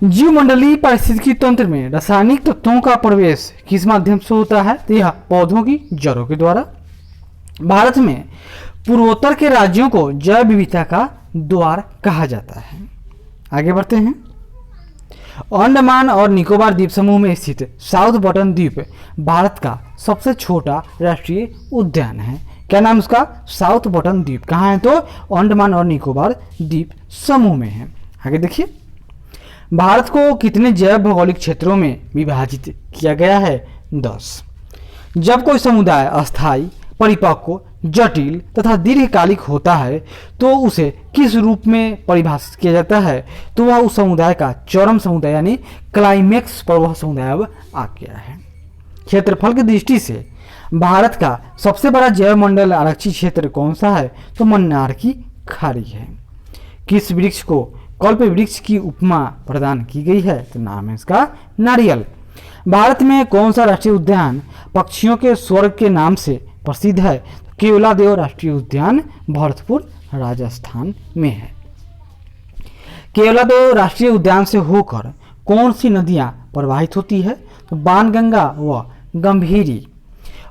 जीवमंडलीय पारिस्थितिकी तंत्र में रासायनिक तत्वों का प्रवेश किस माध्यम से होता है, तो यह पौधों की जड़ों के द्वारा। भारत में पूर्वोत्तर के राज्यों को जैव विविधता का द्वार कहा जाता है। आगे बढ़ते हैं। अंडमान और निकोबार द्वीप समूह में स्थित साउथ बटन द्वीप भारत का सबसे छोटा राष्ट्रीय उद्यान है। क्या नाम उसका, साउथ बटन द्वीप। कहाँ है, तो अंडमान और निकोबार द्वीप समूह में है। आगे देखिए, भारत को कितने जैव भौगोलिक क्षेत्रों में विभाजित किया गया है, 10। जब कोई समुदाय अस्थायी, परिपक्व, जटिल तथा दीर्घकालिक होता है तो उसे किस रूप में परिभाषित किया जाता है, तो वह उस समुदाय का चरम समुदाय यानी क्लाइमेक्स पर वह समुदाय अब आ गया है। क्षेत्रफल की दृष्टि से भारत का सबसे बड़ा जैव मंडल आरक्षित क्षेत्र कौन सा है, तो मन्नार की खाड़ी है। किस वृक्ष को कल्प वृक्ष की उपमा प्रदान की गई है, तो नाम है इसका नारियल। भारत में कौन सा राष्ट्रीय उद्यान पक्षियों के स्वर्ग के नाम से प्रसिद्ध है, केवलादेव राष्ट्रीय उद्यान भरतपुर राजस्थान में है। केवलादेव राष्ट्रीय उद्यान से होकर कौन सी नदियां प्रवाहित होती है, तो बाणगंगा व गंभीरी।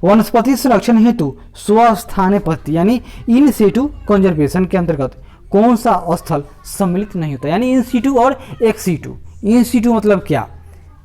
वनस्पति संरक्षण हेतु स्वस्थानीय पद्धति यानी इन सिटू कंजर्वेशन के अंतर्गत कौन सा स्थल सम्मिलित नहीं होता, यानी इन सिटू और एक्स सिटू। इन सिटू मतलब क्या,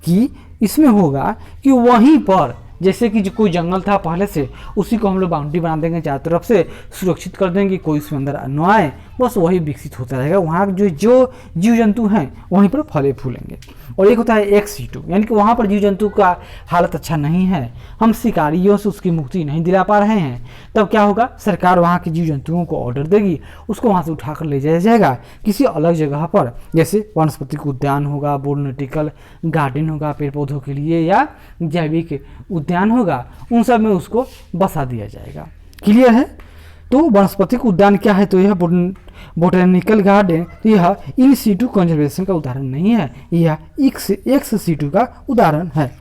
कि इसमें होगा कि वहीं पर जैसे कि जो कोई जंगल था पहले से, उसी को हम लोग बाउंड्री बना देंगे, चारों तरफ से सुरक्षित कर देंगे, कोई उसमें अंदर न आए, बस वही विकसित होता रहेगा, वहाँ जो जो जीव जंतु हैं वहीं पर फले फूलेंगे। और एक होता है एक्स-C2 यानी कि वहाँ पर जीव जंतु का हालत अच्छा नहीं है, हम शिकारियों से उसकी मुक्ति नहीं दिला पा रहे हैं, तब क्या होगा, सरकार वहाँ के जीव जंतुओं को ऑर्डर देगी, उसको वहाँ से उठाकर ले जाया जाएगा किसी अलग जगह पर, जैसे वनस्पतिक उद्यान होगा, बोटैनिकल गार्डन होगा पेड़ पौधों के लिए, या जैविक उद्यान होगा, उन सब में उसको बसा दिया जाएगा। क्लियर है? तो वनस्पतिक उद्यान क्या है, तो यह बोटैनिकल गार्डन, तो यह इन सीटू कंजर्वेशन का उदाहरण नहीं है, यह एक्स-C2 का उदाहरण है।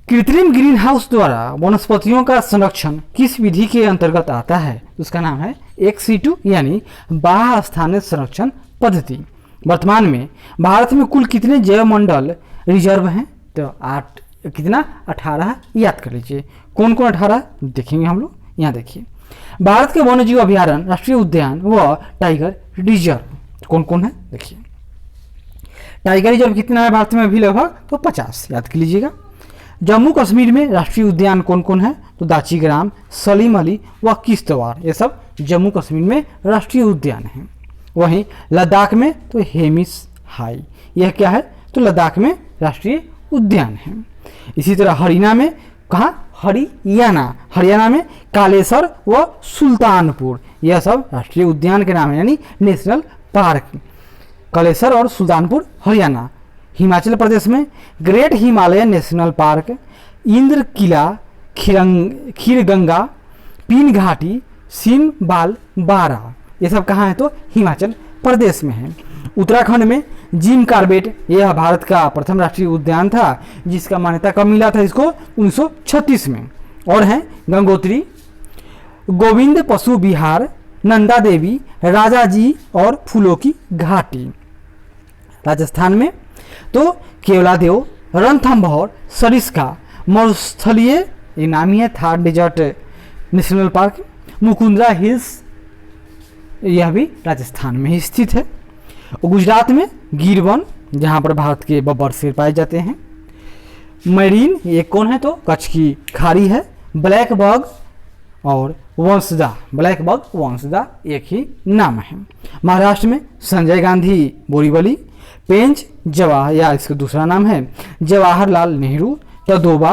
कृत्रिम ग्रीन हाउस द्वारा वनस्पतियों का संरक्षण किस विधि के अंतर्गत आता है? उसका नाम है एक्स-C2 यानी बाह्य स्थानिक संरक्षण पद्धति। वर्तमान में भारत में कुल कितने जैव मंडल रिजर्व हैं? तो 18 याद कर लीजिए। कौन कौन 18 देखेंगे हम लोग, यहाँ देखिए। भारत के वन्य जीव अभयारण्य, राष्ट्रीय उद्यान व टाइगर रिजर्व कौन कौन है देखिए। टाइगर रिजर्व कितना है भारत में अभी? लगभग तो 50 याद कर लीजिएगा। जम्मू कश्मीर में राष्ट्रीय उद्यान कौन कौन है? तो दाचीग्राम, सलीम अली व किश्तवाड़, ये सब जम्मू कश्मीर में राष्ट्रीय उद्यान हैं। वहीं लद्दाख में तो हेमिस हाई, यह क्या है? तो लद्दाख में राष्ट्रीय उद्यान है। इसी तरह हरियाणा में, कहाँ? हरियाणा में कालेसर व सुल्तानपुर, यह सब राष्ट्रीय उद्यान के नाम है, यानी नेशनल पार्क। कालेसर और सुल्तानपुर हरियाणा। हिमाचल प्रदेश में great Himalayan national park, Indra Kila, Kheerganga, Pin Ghati, सिमबाल बारा, ये सब कहाँ है? तो हिमाचल प्रदेश में है। उत्तराखंड में जिम कार्बेट, यह भारत का प्रथम राष्ट्रीय उद्यान था, जिसका मान्यता कब मिला था इसको? 1936 में। और हैं गंगोत्री, गोविंद पशु विहार, नंदा देवी, राजाजी और फूलों की घाटी। राजस्थान में तो केवलादेव, रणथंभौर, सरिस्का, मरुस्थलीय, ये नाम ही है, Thar desert national park, Mukundra hills, यह भी राजस्थान में ही स्थित है। गुजरात में गिर वन, जहाँ पर भारत के बब्बर शेर पाए जाते हैं। मरीन, ये कौन है? तो कच्छ की खाड़ी है। ब्लैक बग और वंशजा, ब्लैक बग वंशजा एक ही नाम है। महाराष्ट्र में संजय गांधी बोरीवली, पेंच जवाहर, या इसका दूसरा नाम है जवाहरलाल नेहरू, तदोबा,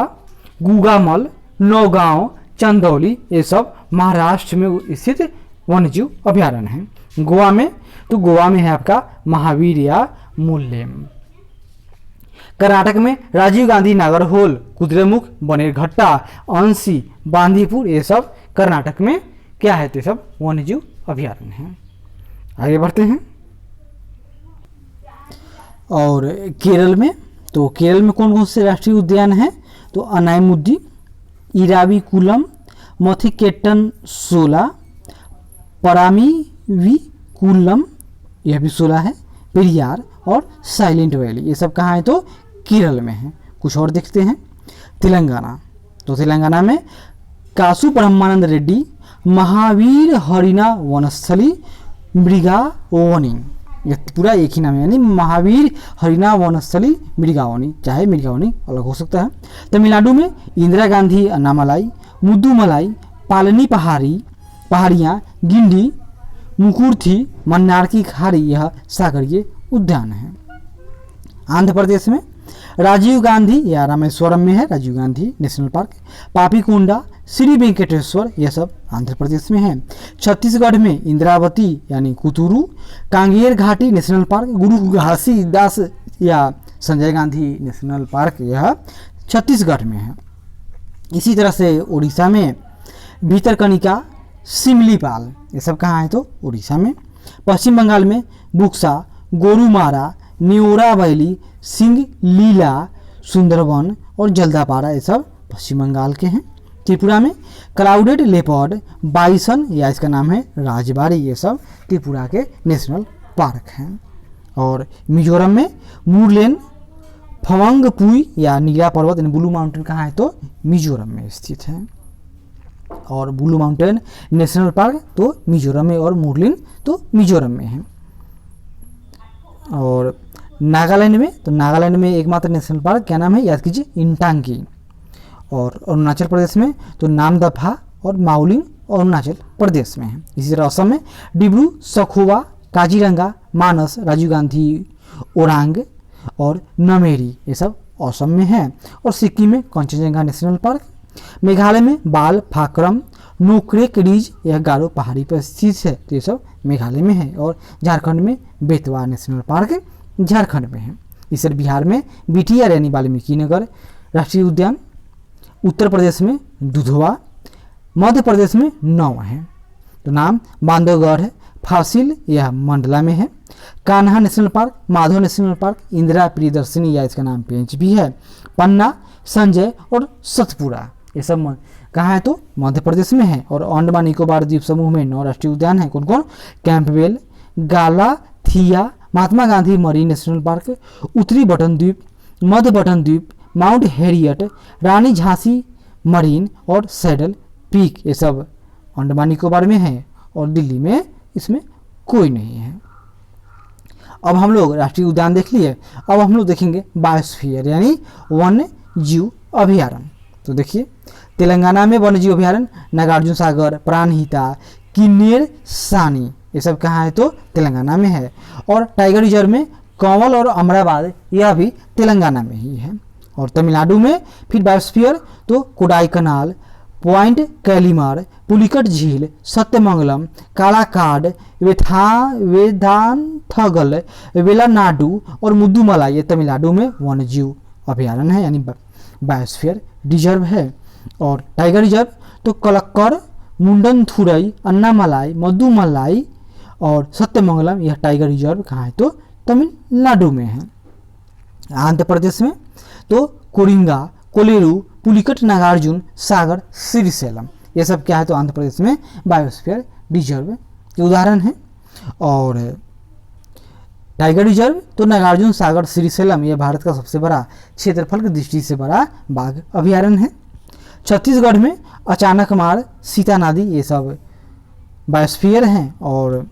गुगामल, नौगांव, चंदौली, ये सब महाराष्ट्र में स्थित वन्यजीव अभयारण्य हैं। गोवा में तो गोवा में है आपका महावीर या मुल्लेम। कर्नाटक में राजीव गांधी नागरहोल, कुद्रेमुख, बनेरघट्टा, अंशी, बांदीपुर, ये सब कर्नाटक में क्या है? तो सब वन्यजीव अभयारण्य हैं। आगे बढ़ते हैं। और केरल में, तो केरल में कौन कौन से राष्ट्रीय उद्यान हैं? तो अनायमुद्दी, इराविकुलम, मथिकेट्टन सोला, परामीविकुलम, यह भी 16 है, पेरियार और साइलेंट वैली, ये सब कहाँ है? तो केरल में है। कुछ और देखते हैं। तेलंगाना, तो तेलंगाना में कासु ब्रह्मानंद रेड्डी, महावीर हरिना वनस्थली, मृगावनी, ये पूरा एक ही नाम है, यानी महावीर हरिना वनस्थली मृगावनी, चाहे मृगावनी अलग हो सकता है। तमिलनाडु में इंदिरा गांधी अन्नामलाई, मुद्दुमलाई, पालनी पहाड़ियाँ, गिंडी, मुकुर्थी, मन्नार की खाड़ी, यह सागरीय उद्यान है। आंध्र प्रदेश में राजीव गांधी, या रामेश्वरम में है राजीव गांधी नेशनल पार्क, पापीकोंडा, श्री वेंकटेश्वर, यह सब आंध्र प्रदेश में है। छत्तीसगढ़ में इंद्रावती यानी कुतुरु, कांगेर घाटी नेशनल पार्क, गुरु घासीदास या संजय गांधी नेशनल पार्क, यह छत्तीसगढ़ में है। इसी तरह से उड़ीसा में भीतरकनिका, सिमलीपाल, ये सब कहाँ है? तो उड़ीसा में। पश्चिम बंगाल में बुक्सा, गोरुमारा, न्योरा वैली, सिंह लीला, सुंदरवन और जल्दापारा, ये सब पश्चिम बंगाल के हैं। त्रिपुरा में क्लाउडेड लेपर्ड, बाइसन, या इसका नाम है राजबाड़ी, ये सब त्रिपुरा के नेशनल पार्क हैं। और मिजोरम में मुरलेन, फवंगपुई या नीला पर्वत यानी ब्लू माउंटेन कहाँ है? तो मिजोरम में स्थित है। और ब्लू माउंटेन नेशनल पार्क तो मिजोरम में, और मुरलिन तो मिजोरम में है। और नागालैंड में, तो नागालैंड में एकमात्र नेशनल पार्क क्या नाम है? याद कीजिए, इंटांगी। और अरुणाचल प्रदेश में तो नामदफा और माउलिंग और अरुणाचल प्रदेश में है। इसी तरह असम में डिब्रू सखोवा, काजीरंगा, मानस, राजीव गांधी ओरांग और नमेरी ये सब असम में है। और सिक्किम में कंचनजंगा नेशनल पार्क। मेघालय में बाल फाक्रम, नोक्रेक रिज, यह गारो पहाड़ी पर स्थित है, तो ये सब मेघालय में है। और झारखंड में बेतवा नेशनल पार्क झारखंड में है। इस तरह बिहार में बिटियार यानी वाल्मीकि नगर राष्ट्रीय उद्यान, उत्तर प्रदेश में दुधवा, मध्य प्रदेश में नौ है। तो नाम बांधवगढ़ है। फासिल यह मंडला में है। Kanha national park, Madhav national park, Indira Priyadarshini या इसका नाम पेंच भी है। पन्ना, संजय और सतपुरा ये सब कहाँ है तो मध्य प्रदेश में है। और अंडमान निकोबार द्वीप समूह में 9 राष्ट्रीय उद्यान है। कौन कौन? Campbell, गालाथिया, Mahatma Gandhi marine national park, उत्तरी बटन द्वीप, मध्य बटन द्वीप, माउंट हैरियट, रानी झांसी मरीन और सैडल पीक ये सब अंडमान निकोबार में है। और दिल्ली में इसमें कोई नहीं है। अब हम लोग राष्ट्रीय उद्यान देख लिए। अब हम लोग देखेंगे बायोस्फीयर यानी वन्य जीव अभयारण्य। तो देखिए तेलंगाना में वन्य जीव अभयारण्य नागार्जुन सागर, प्राणहिता, किन्नेर सानी ये सब कहाँ है तो तेलंगाना में है। और टाइगर रिजर्व में कंवल और अमराबाद यह भी तेलंगाना में ही है। और तमिलनाडु में फिर बायोस्फीयर तो कोडाईकनाल, पॉइंट कैलीमार, पुलिकट झील, सत्यमंगलम, कालाकाड, वेदांथगल, वेलानाडु और मुद्दुमलाई ये तमिलनाडु में वन्य जीव अभयारण्य है यानी बायोस्फीयर रिजर्व है। और टाइगर रिजर्व तो कलक्कर, मुंडनथुरई, अन्नामलाई, मद्दुमलाई और सत्यमंगलम यह टाइगर रिजर्व कहाँ है तो तमिलनाडु में है। आंध्र प्रदेश में तो कोरिंगा, कोलेरू, पुलिकट, नागार्जुन सागर, श्रीशैलम ये सब क्या है तो आंध्र प्रदेश में बायोस्फीयर रिजर्व के उदाहरण हैं। और टाइगर रिजर्व तो नागार्जुन सागर, श्रीशैलम यह भारत का सबसे बड़ा क्षेत्रफल की दृष्टि से बड़ा बाघ अभयारण्य है। छत्तीसगढ़ में अचानकमार, सीता नदी ये सब बायोस्फीयर हैं। और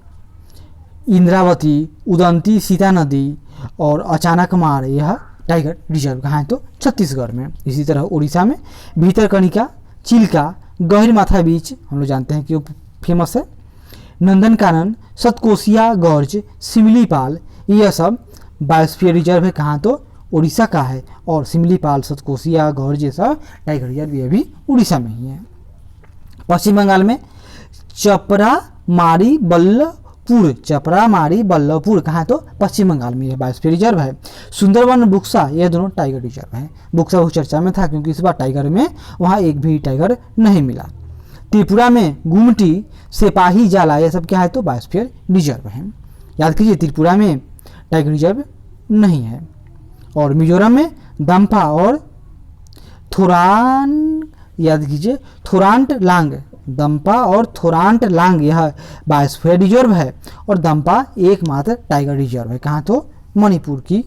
इंद्रावती, उदंती, सीता नदी और अचानकमार यह टाइगर रिजर्व कहाँ है तो छत्तीसगढ़ में। इसी तरह उड़ीसा में भीतरकनिका, चिल्का, गहिरमाथा बीच हम लोग जानते हैं कि वो फेमस है। नंदनकानन, सतकोसिया गॉर्ज, सिमलीपाल यह सब बायोस्फीयर रिजर्व है कहाँ तो उड़ीसा का है। और सिमलीपाल, सतकोसिया गॉर्ज ये सब टाइगर रिजर्व ये भी उड़ीसा में ही है। पश्चिम बंगाल में चपरा मारी बल्लभपुर कहाँ तो पश्चिम बंगाल में यह बायोस्फीयर रिजर्व है। सुंदरवन, बुक्सा यह दोनों टाइगर रिजर्व है। बुक्सा बहुत चर्चा में था क्योंकि इस बार टाइगर में वहाँ एक भी टाइगर नहीं मिला। त्रिपुरा में गुमटी, सिपाही जाला यह सब क्या है तो बायोस्फीयर रिजर्व है। याद कीजिए त्रिपुरा में टाइगर रिजर्व नहीं है। और मिजोरम में दम्पा और याद कीजिए थोरांट लांग, दम्पा और थोरांट लांग यह बायोस्फीयर रिजर्व है। और दम्पा एकमात्र टाइगर रिजर्व है कहाँ तो मणिपुर की,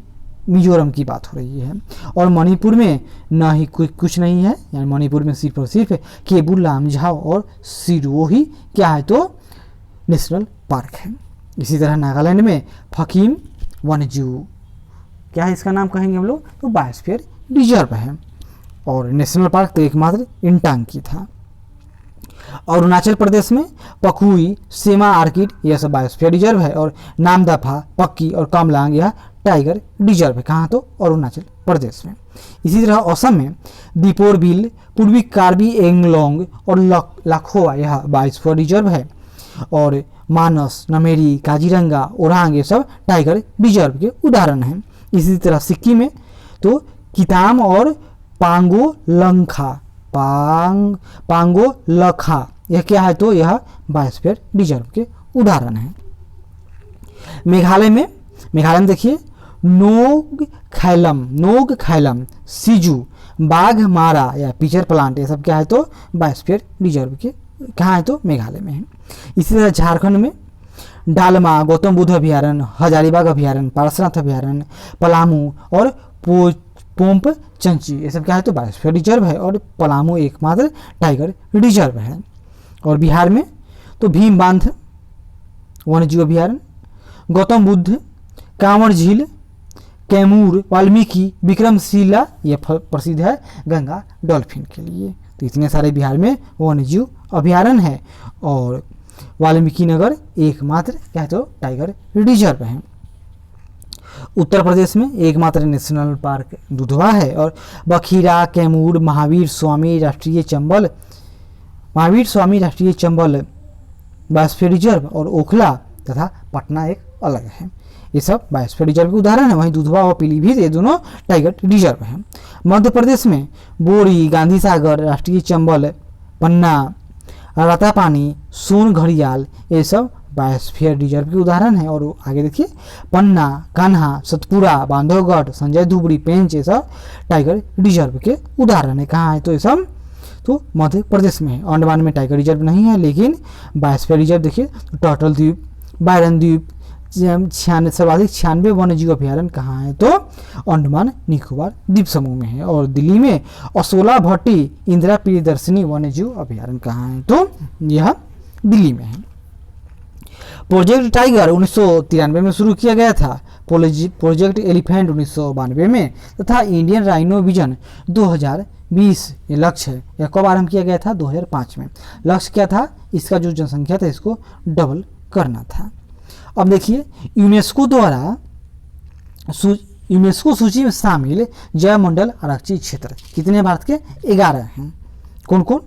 मिजोरम की बात हो रही है। और मणिपुर में ना ही कुछ नहीं है यानी मणिपुर में सिर्फ और सिर्फ केबुल लामझाओ और सिरुओ ही क्या है तो नेशनल पार्क है। इसी तरह नागालैंड में फकीम वन्य जीव क्या है इसका नाम कहेंगे हम लोग तो बायोस्फीयर रिजर्व है। और नेशनल पार्क तो एकमात्र इंटांग की था। और अरुणाचल प्रदेश में पखुई, सेमा आर्किड यह सब बायोस्फीयर रिजर्व है। और नामदफा, पक्की और कमलांग यह टाइगर रिजर्व है कहाँ तो अरुणाचल प्रदेश में। इसी तरह असम में दीपोर बिल, पूर्वी कार्बी एंगलोंग और लखोवा यह बायोस्फीयर रिजर्व है। और मानस, नमेरी, काजीरंगा, ओरांग ये सब टाइगर रिजर्व के उदाहरण हैं। इसी तरह सिक्किम में तो किताम और पांगो लखा यह क्या है तो यह बायोस्फीयर रिजर्व के उदाहरण हैं। मेघालय में देखिए नोग खैलम, सिजू, बाघमारा या पिचर प्लांट ये सब क्या है तो बायोस्फीयर रिजर्व के कहाँ है तो मेघालय में है। इसी तरह झारखंड में डालमा, गौतम बुद्ध अभयारण्य, हजारीबाग अभयारण्य, पारसनाथ अभयारण्य, पलामू और पोम्प चंची ये सब क्या है तो बायोस्फीयर रिजर्व है। और पलामू एकमात्र टाइगर रिजर्व है। और बिहार में तो भीम बांध वन्य जीव अभयारण्य, गौतम बुद्ध, कांवड़ झील, कैमूर, वाल्मीकि, विक्रमशिला ये प्रसिद्ध है गंगा डॉल्फिन के लिए। तो इतने सारे बिहार में वन्य जीव अभ्यारण्य है और वाल्मीकि नगर एकमात्र क्या है तो टाइगर रिजर्व है। उत्तर प्रदेश में एकमात्र नेशनल पार्क दुधवा है और बखीरा, कैमूर, महावीर स्वामी राष्ट्रीय चंबल बायोस्फीयर रिजर्व और ओखला तथा पटना एक अलग है। ये सब बायोस्फीयर रिजर्व के उदाहरण है। वहीं दुधवा और पीलीभीत ये दोनों टाइगर रिजर्व हैं। मध्य प्रदेश में बोरी, गांधी सागर, राष्ट्रीय चंबल, पन्ना, रातापानी, सोन घड़ियाल ये सब बायोस्फीयर रिजर्व के उदाहरण है। और आगे देखिए पन्ना, कान्हा, सतपुरा, बांधवगढ़, संजय धुबरी, पेंच ये सब टाइगर रिजर्व के उदाहरण है। कहाँ है तो ये सब तो मध्य प्रदेश में है। अंडमान में टाइगर रिजर्व नहीं है लेकिन बायोस्फीयर रिजर्व देखिए टर्टल द्वीप, बायरन द्वीप, सर्वाधिक 96 वन्यजीव अभ्यारण्य कहाँ है तो अंडमान निकोबार द्वीप समूह में है। और दिल्ली में असोला भट्टी इंदिरा प्रियदर्शनी वन्यजीव अभ्यारण्य कहाँ है तो यह दिल्ली में है। प्रोजेक्ट टाइगर 1993 में शुरू किया गया था, प्रोजेक्ट एलिफेंट 1992 में तथा इंडियन राइनो विजन 2020 ये लक्ष्य है। यह कब आरंभ किया गया था 2005 में। लक्ष्य क्या था, इसका जो जनसंख्या था इसको डबल करना था। अब देखिए यूनेस्को सूची में शामिल जैवमंडल आरक्षित क्षेत्र कितने भारत के 11 हैं। कौन कौन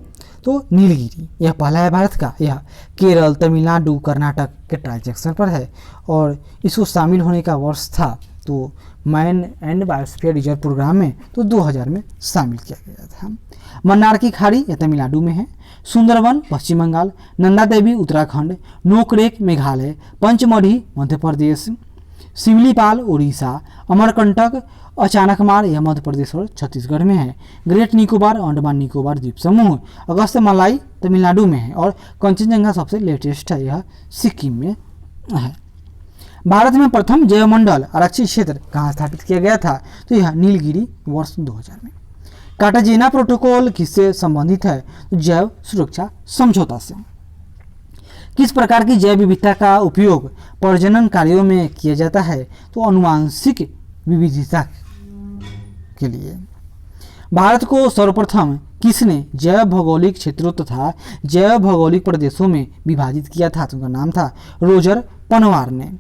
तो नीलगिरी यह पहला है भारत का, यह केरल, तमिलनाडु, कर्नाटक के ट्रांजैक्शन पर है और इसको शामिल होने का वर्ष था तो man and biosphere reserve programme में तो 2000 में शामिल किया गया था। मन्नार की खाड़ी यह तमिलनाडु में है, सुंदरवन पश्चिम बंगाल, नंदा देवी उत्तराखंड, नोकरेक मेघालय, पंचमढ़ी मध्य प्रदेश, सिमलीपाल उड़ीसा, अमरकंटक अचानकमार यह मध्य प्रदेश और छत्तीसगढ़ में है। ग्रेट निकोबार अंडमान निकोबार द्वीप समूह अगस्त मलाई तमिलनाडु में है और कंचनजंगा सबसे लेटेस्ट है, यह सिक्किम में है। भारत में प्रथम जैवमंडल आरक्षित क्षेत्र कहाँ स्थापित किया गया था तो यह नीलगिरी वर्ष 2000 में। कार्टाजेना प्रोटोकॉल किससे संबंधित है तो जैव सुरक्षा समझौता से। किस प्रकार की जैव विविधता का उपयोग प्रजनन कार्यों में किया जाता है तो अनुवांशिक विविधता के लिए। भारत को सर्वप्रथम किसने जैव भौगोलिक क्षेत्रों तथा जैव भौगोलिक प्रदेशों में विभाजित किया था तो उनका नाम था रोजर पनवार ने।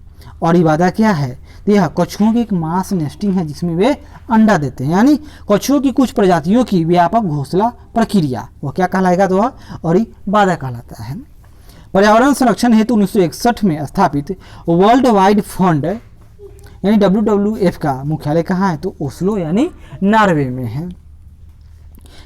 और इबादा क्या है तो यह कछुओं की एक मास नेस्टिंग है जिसमें वे अंडा देते हैं, यानी कछुओं की कुछ प्रजातियों की व्यापक घोंसला प्रक्रिया वह क्या कहलाएगा तो वह अरीबादा कहलाता है। पर्यावरण संरक्षण हेतु 1961 में स्थापित वर्ल्ड वाइड फंड यानी WWF का मुख्यालय कहाँ है तो ओस्लो यानी नॉर्वे में है।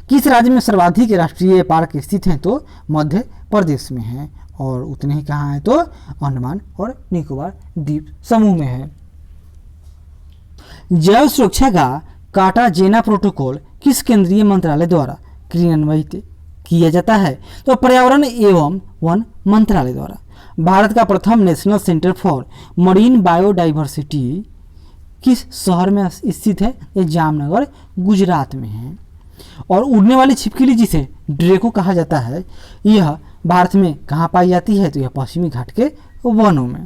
किस राज्य में सर्वाधिक राष्ट्रीय पार्क स्थित हैं तो मध्य प्रदेश में है और उतने ही कहाँ है तो अंडमान और निकोबार द्वीप समूह में है। जैव सुरक्षा का कार्टाजेना प्रोटोकॉल किस केंद्रीय मंत्रालय द्वारा क्रियान्वित किया जाता है तो पर्यावरण एवं वन मंत्रालय द्वारा। भारत का प्रथम national centre for marine biodiversity किस शहर में स्थित है ये जामनगर गुजरात में है। और उड़ने वाली छिपकली जिसे ड्रेको कहा जाता है यह भारत में कहाँ पाई जाती है तो यह पश्चिमी घाट के वनों में।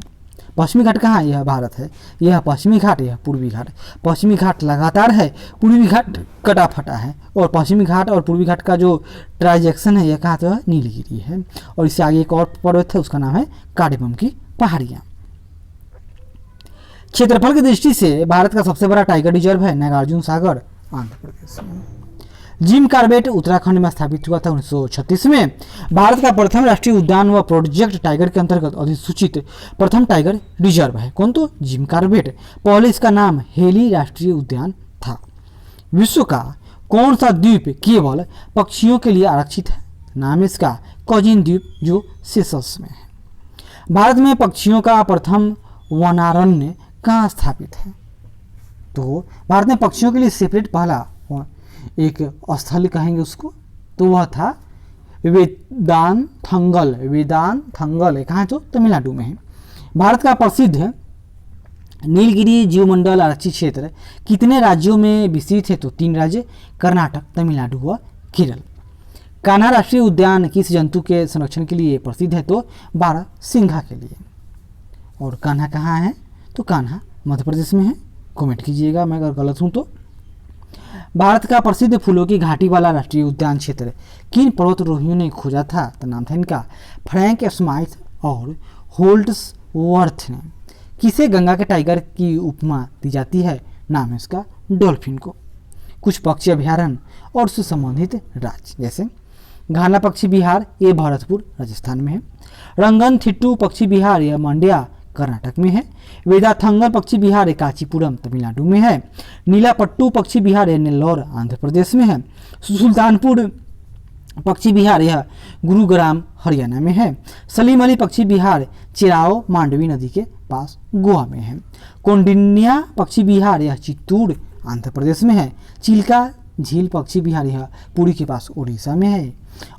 पश्चिमी घाट कहाँ है, यह भारत है, यह पश्चिमी घाट, यह पूर्वी घाट। पश्चिमी घाट लगातार है, पूर्वी घाट कटा फटा है और पश्चिमी घाट और पूर्वी घाट का जो ट्रांजैक्शन है यह कहाँ तो है नीलगिरी है। और इससे आगे एक और पर्वत है उसका नाम है काडेबम की पहाड़ियाँ। क्षेत्रफल की दृष्टि से भारत का सबसे बड़ा टाइगर रिजर्व है नागार्जुन सागर आंध्र प्रदेश में। जिम कार्बेट उत्तराखंड में स्थापित हुआ था 1936 में। भारत का प्रथम राष्ट्रीय उद्यान व प्रोजेक्ट टाइगर के अंतर्गत अधिसूचित प्रथम टाइगर रिजर्व है कौन तो जिम कार्बेट। पहले इसका नाम हेली राष्ट्रीय उद्यान था। विश्व का कौन सा द्वीप केवल पक्षियों के लिए आरक्षित है, नाम इसका कोजिन द्वीप जो सेशल्स में है। भारत में पक्षियों का प्रथम वनारण्य कहाँ स्थापित है तो भारत में पक्षियों के लिए सेपरेट पहला एक स्थल कहेंगे उसको तो वह था वेदांथंगल है कहाँ तो तमिलनाडु में है। भारत का प्रसिद्ध नीलगिरी जीवमंडल आरक्षित क्षेत्र कितने राज्यों में विस्तृत है तो 3 राज्य कर्नाटक, तमिलनाडु व केरल। कान्हा राष्ट्रीय उद्यान किस जंतु के संरक्षण के लिए प्रसिद्ध है तो बारहसिंघा के लिए। और कान्हा कहाँ है तो कान्हा मध्य प्रदेश में है, कमेंट कीजिएगा मैं अगर गलत हूँ तो। भारत का प्रसिद्ध फूलों की घाटी वाला राष्ट्रीय उद्यान क्षेत्र किन पर्वतारोहियों ने खोजा था? तो नाम था इनका फ्रैंक स्माइथ और होल्ड्सवर्थ ने। किसे गंगा के टाइगर की उपमा दी जाती है? नाम है इसका डॉल्फिन को। कुछ पक्षी अभयारण्य और उससे संबंधित राज्य, जैसे घाना पक्षी विहार, ये भरतपुर राजस्थान में है। रंगन थिट्टू पक्षी विहार, यह मांड्या कर्नाटक में है। वेदाथंगल पक्षी विहार, कांचीपुरम तमिलनाडु में है। नीलापट्टू पक्षी विहार, यह नेल्लौर आंध्र प्रदेश में है। सुल्तानपुर पक्षी विहार, यह गुरुग्राम हरियाणा में है। सलीम अली पक्षी विहार, चिराओ मांडवी नदी के पास गोवा में है। कौंडिन्या पक्षी विहार, यह चित्तूर आंध्र प्रदेश में है। चिल्का झील पक्षी विहार, यह पुरी के पास उड़ीसा में है।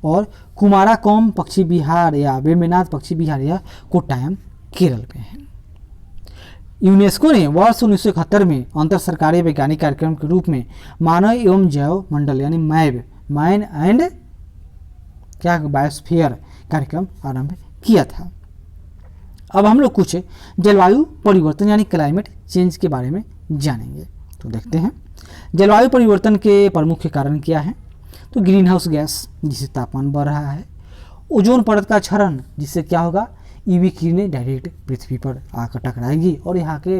और कुमाराकोम पक्षी विहार या वेम्बनाथ पक्षी विहार, यह कोट्टायम केरल में है। यूनेस्को ने वर्ष 1971 में अंतर सरकारी वैज्ञानिक कार्यक्रम के रूप में मानव एवं जैव मंडल यानी मैब मैन एंड बायोस्फीयर कार्यक्रम आरंभ किया था। अब हम लोग कुछ जलवायु परिवर्तन यानी क्लाइमेट चेंज के बारे में जानेंगे। तो देखते हैं जलवायु परिवर्तन के प्रमुख कारण क्या है। तो ग्रीन हाउस गैस, जिससे तापमान बढ़ रहा है। ओजोन परत का क्षरण, जिससे क्या होगा, ईवी किरणें डायरेक्ट पृथ्वी पर आकर टकराएगी और यहाँ के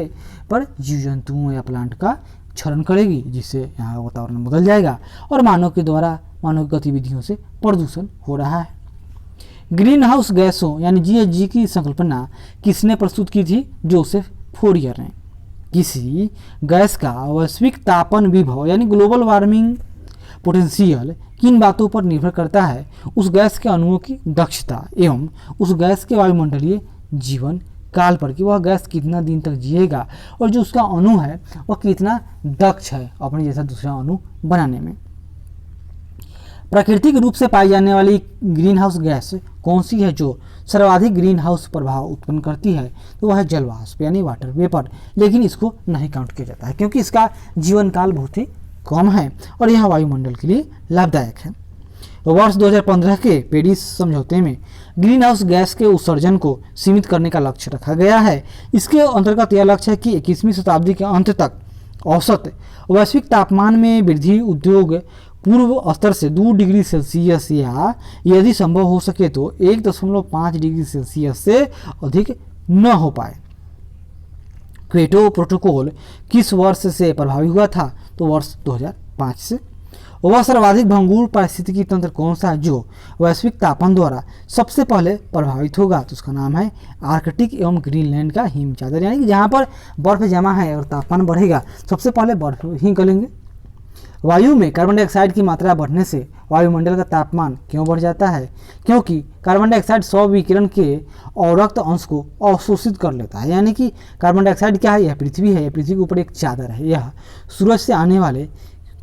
पर जीव जंतुओं या प्लांट का क्षरण करेगी, जिससे यहाँ वातावरण बदल जाएगा और मानव के द्वारा मानव गतिविधियों से प्रदूषण हो रहा है। ग्रीन हाउस गैसों यानी जीएचजी की संकल्पना किसने प्रस्तुत की थी? जोसेफ फोरियर ने। किसी गैस का वैश्विक तापन विभव यानी ग्लोबल वार्मिंग पोटेंशियल किन बातों पर निर्भर करता है? उस गैस के अणुओं की दक्षता एवं उस गैस के वायुमंडलीय जीवन काल पर, कि वह गैस कितना दिन तक जिएगा और जो उसका अणु है वह कितना दक्ष है अपने जैसा दूसरा अणु बनाने में। प्राकृतिक रूप से पाई जाने वाली ग्रीन हाउस गैस कौन सी है जो सर्वाधिक ग्रीन हाउस प्रभाव उत्पन्न करती है? तो वह है जलवाष्प यानी वाटर वेपर, लेकिन इसको नहीं काउंट किया जाता है क्योंकि इसका जीवन काल बहुत ही कम है और यह वायुमंडल के लिए लाभदायक है। वर्ष 2015 के पेरिस समझौते में ग्रीन हाउस गैस के उत्सर्जन को सीमित करने का लक्ष्य रखा गया है। इसके अंतर्गत यह लक्ष्य है कि 21वीं शताब्दी के अंत तक औसत वैश्विक तापमान में वृद्धि उद्योग पूर्व स्तर से 2 डिग्री सेल्सियस या यदि संभव हो सके तो 1.5 डिग्री सेल्सियस से अधिक न हो पाए। क्योटो प्रोटोकॉल किस वर्ष से प्रभावी हुआ था? तो वर्ष 2005 से। वह सर्वाधिक भंगुर पारिस्थितिकी तंत्र कौन सा है जो वैश्विक तापन द्वारा सबसे पहले प्रभावित होगा? तो उसका नाम है आर्कटिक एवं ग्रीनलैंड का हिम चादर, यानी कि जहाँ पर बर्फ जमा है और तापमान बढ़ेगा सबसे पहले बर्फ ही गलेंगे। वायु में कार्बन डाइऑक्साइड की मात्रा बढ़ने से वायुमंडल का तापमान क्यों बढ़ जाता है? क्योंकि कार्बन डाइऑक्साइड सौर विकिरण के अवरक्त अंश को अवशोषित कर लेता है। यानी कि कार्बन डाइऑक्साइड क्या है? यह पृथ्वी है, यह पृथ्वी के ऊपर एक चादर है। यह सूरज से आने वाले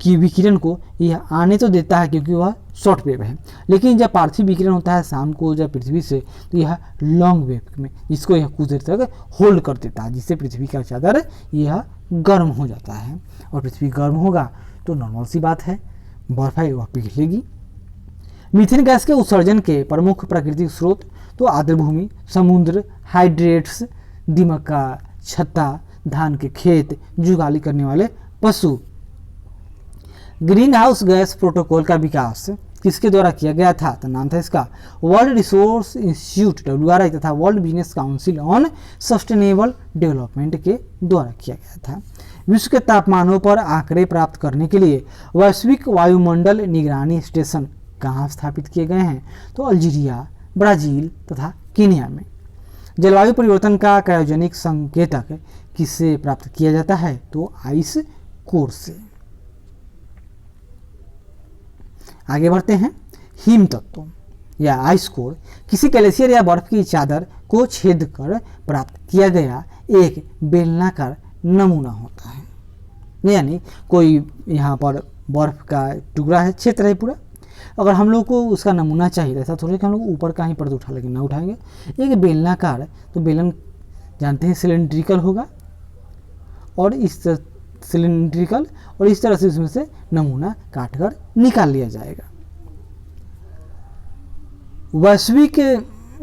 की विकिरण को यह आने तो देता है क्योंकि वह शॉर्ट वेव है, लेकिन जब पार्थिव विकिरण होता है शाम को जब पृथ्वी से, तो यह लॉन्ग वेव में इसको यह कुछ देर तक होल्ड कर देता है, जिससे पृथ्वी का चादर यह गर्म हो जाता है। और पृथ्वी गर्म होगा तो नॉर्मल सी बात है, बर्फ है वह पिघलेगी। मीथेन गैस के उत्सर्जन के प्रमुख प्राकृतिक स्रोत तो आर्द्रभूमि, समुद्र, हाइड्रेट्स, दीमक का छत्ता, धान के खेत, जुगाली करने वाले पशु। ग्रीन हाउस गैस प्रोटोकॉल का विकास किसके द्वारा किया गया था? तो नाम था इसका वर्ल्ड रिसोर्स इंस्टीट्यूट WRI तथा world business council on sustainable development के द्वारा किया गया था। विश्व के तापमानों पर आंकड़े प्राप्त करने के लिए वैश्विक वायुमंडल निगरानी स्टेशन कहाँ स्थापित किए गए हैं? तो अल्जीरिया, ब्राजील तथा केन्या में। जलवायु परिवर्तन का क्रायोजेनिक संकेतक किससे प्राप्त किया जाता है? तो आइस कोर से। आगे बढ़ते हैं। हिम तत्व या आइस कोर किसी ग्लेशियर या बर्फ की चादर को छेद कर प्राप्त किया गया एक बेलनाकार नमूना होता है। यानी कोई यहाँ पर बर्फ का टुकड़ा है, क्षेत्र है पूरा, अगर हम लोग को उसका नमूना चाहिए, ऐसा थोड़ी कि हम लोग ऊपर का ही पर्दा उठा लेंगे, ना उठाएंगे। एक बेलनाकार, तो बेलन जानते हैं सिलेंड्रिकल होगा और इस सिलेंड्रिकल और इस तरह से उसमें से नमूना काटकर निकाल लिया जाएगा। वैश्विक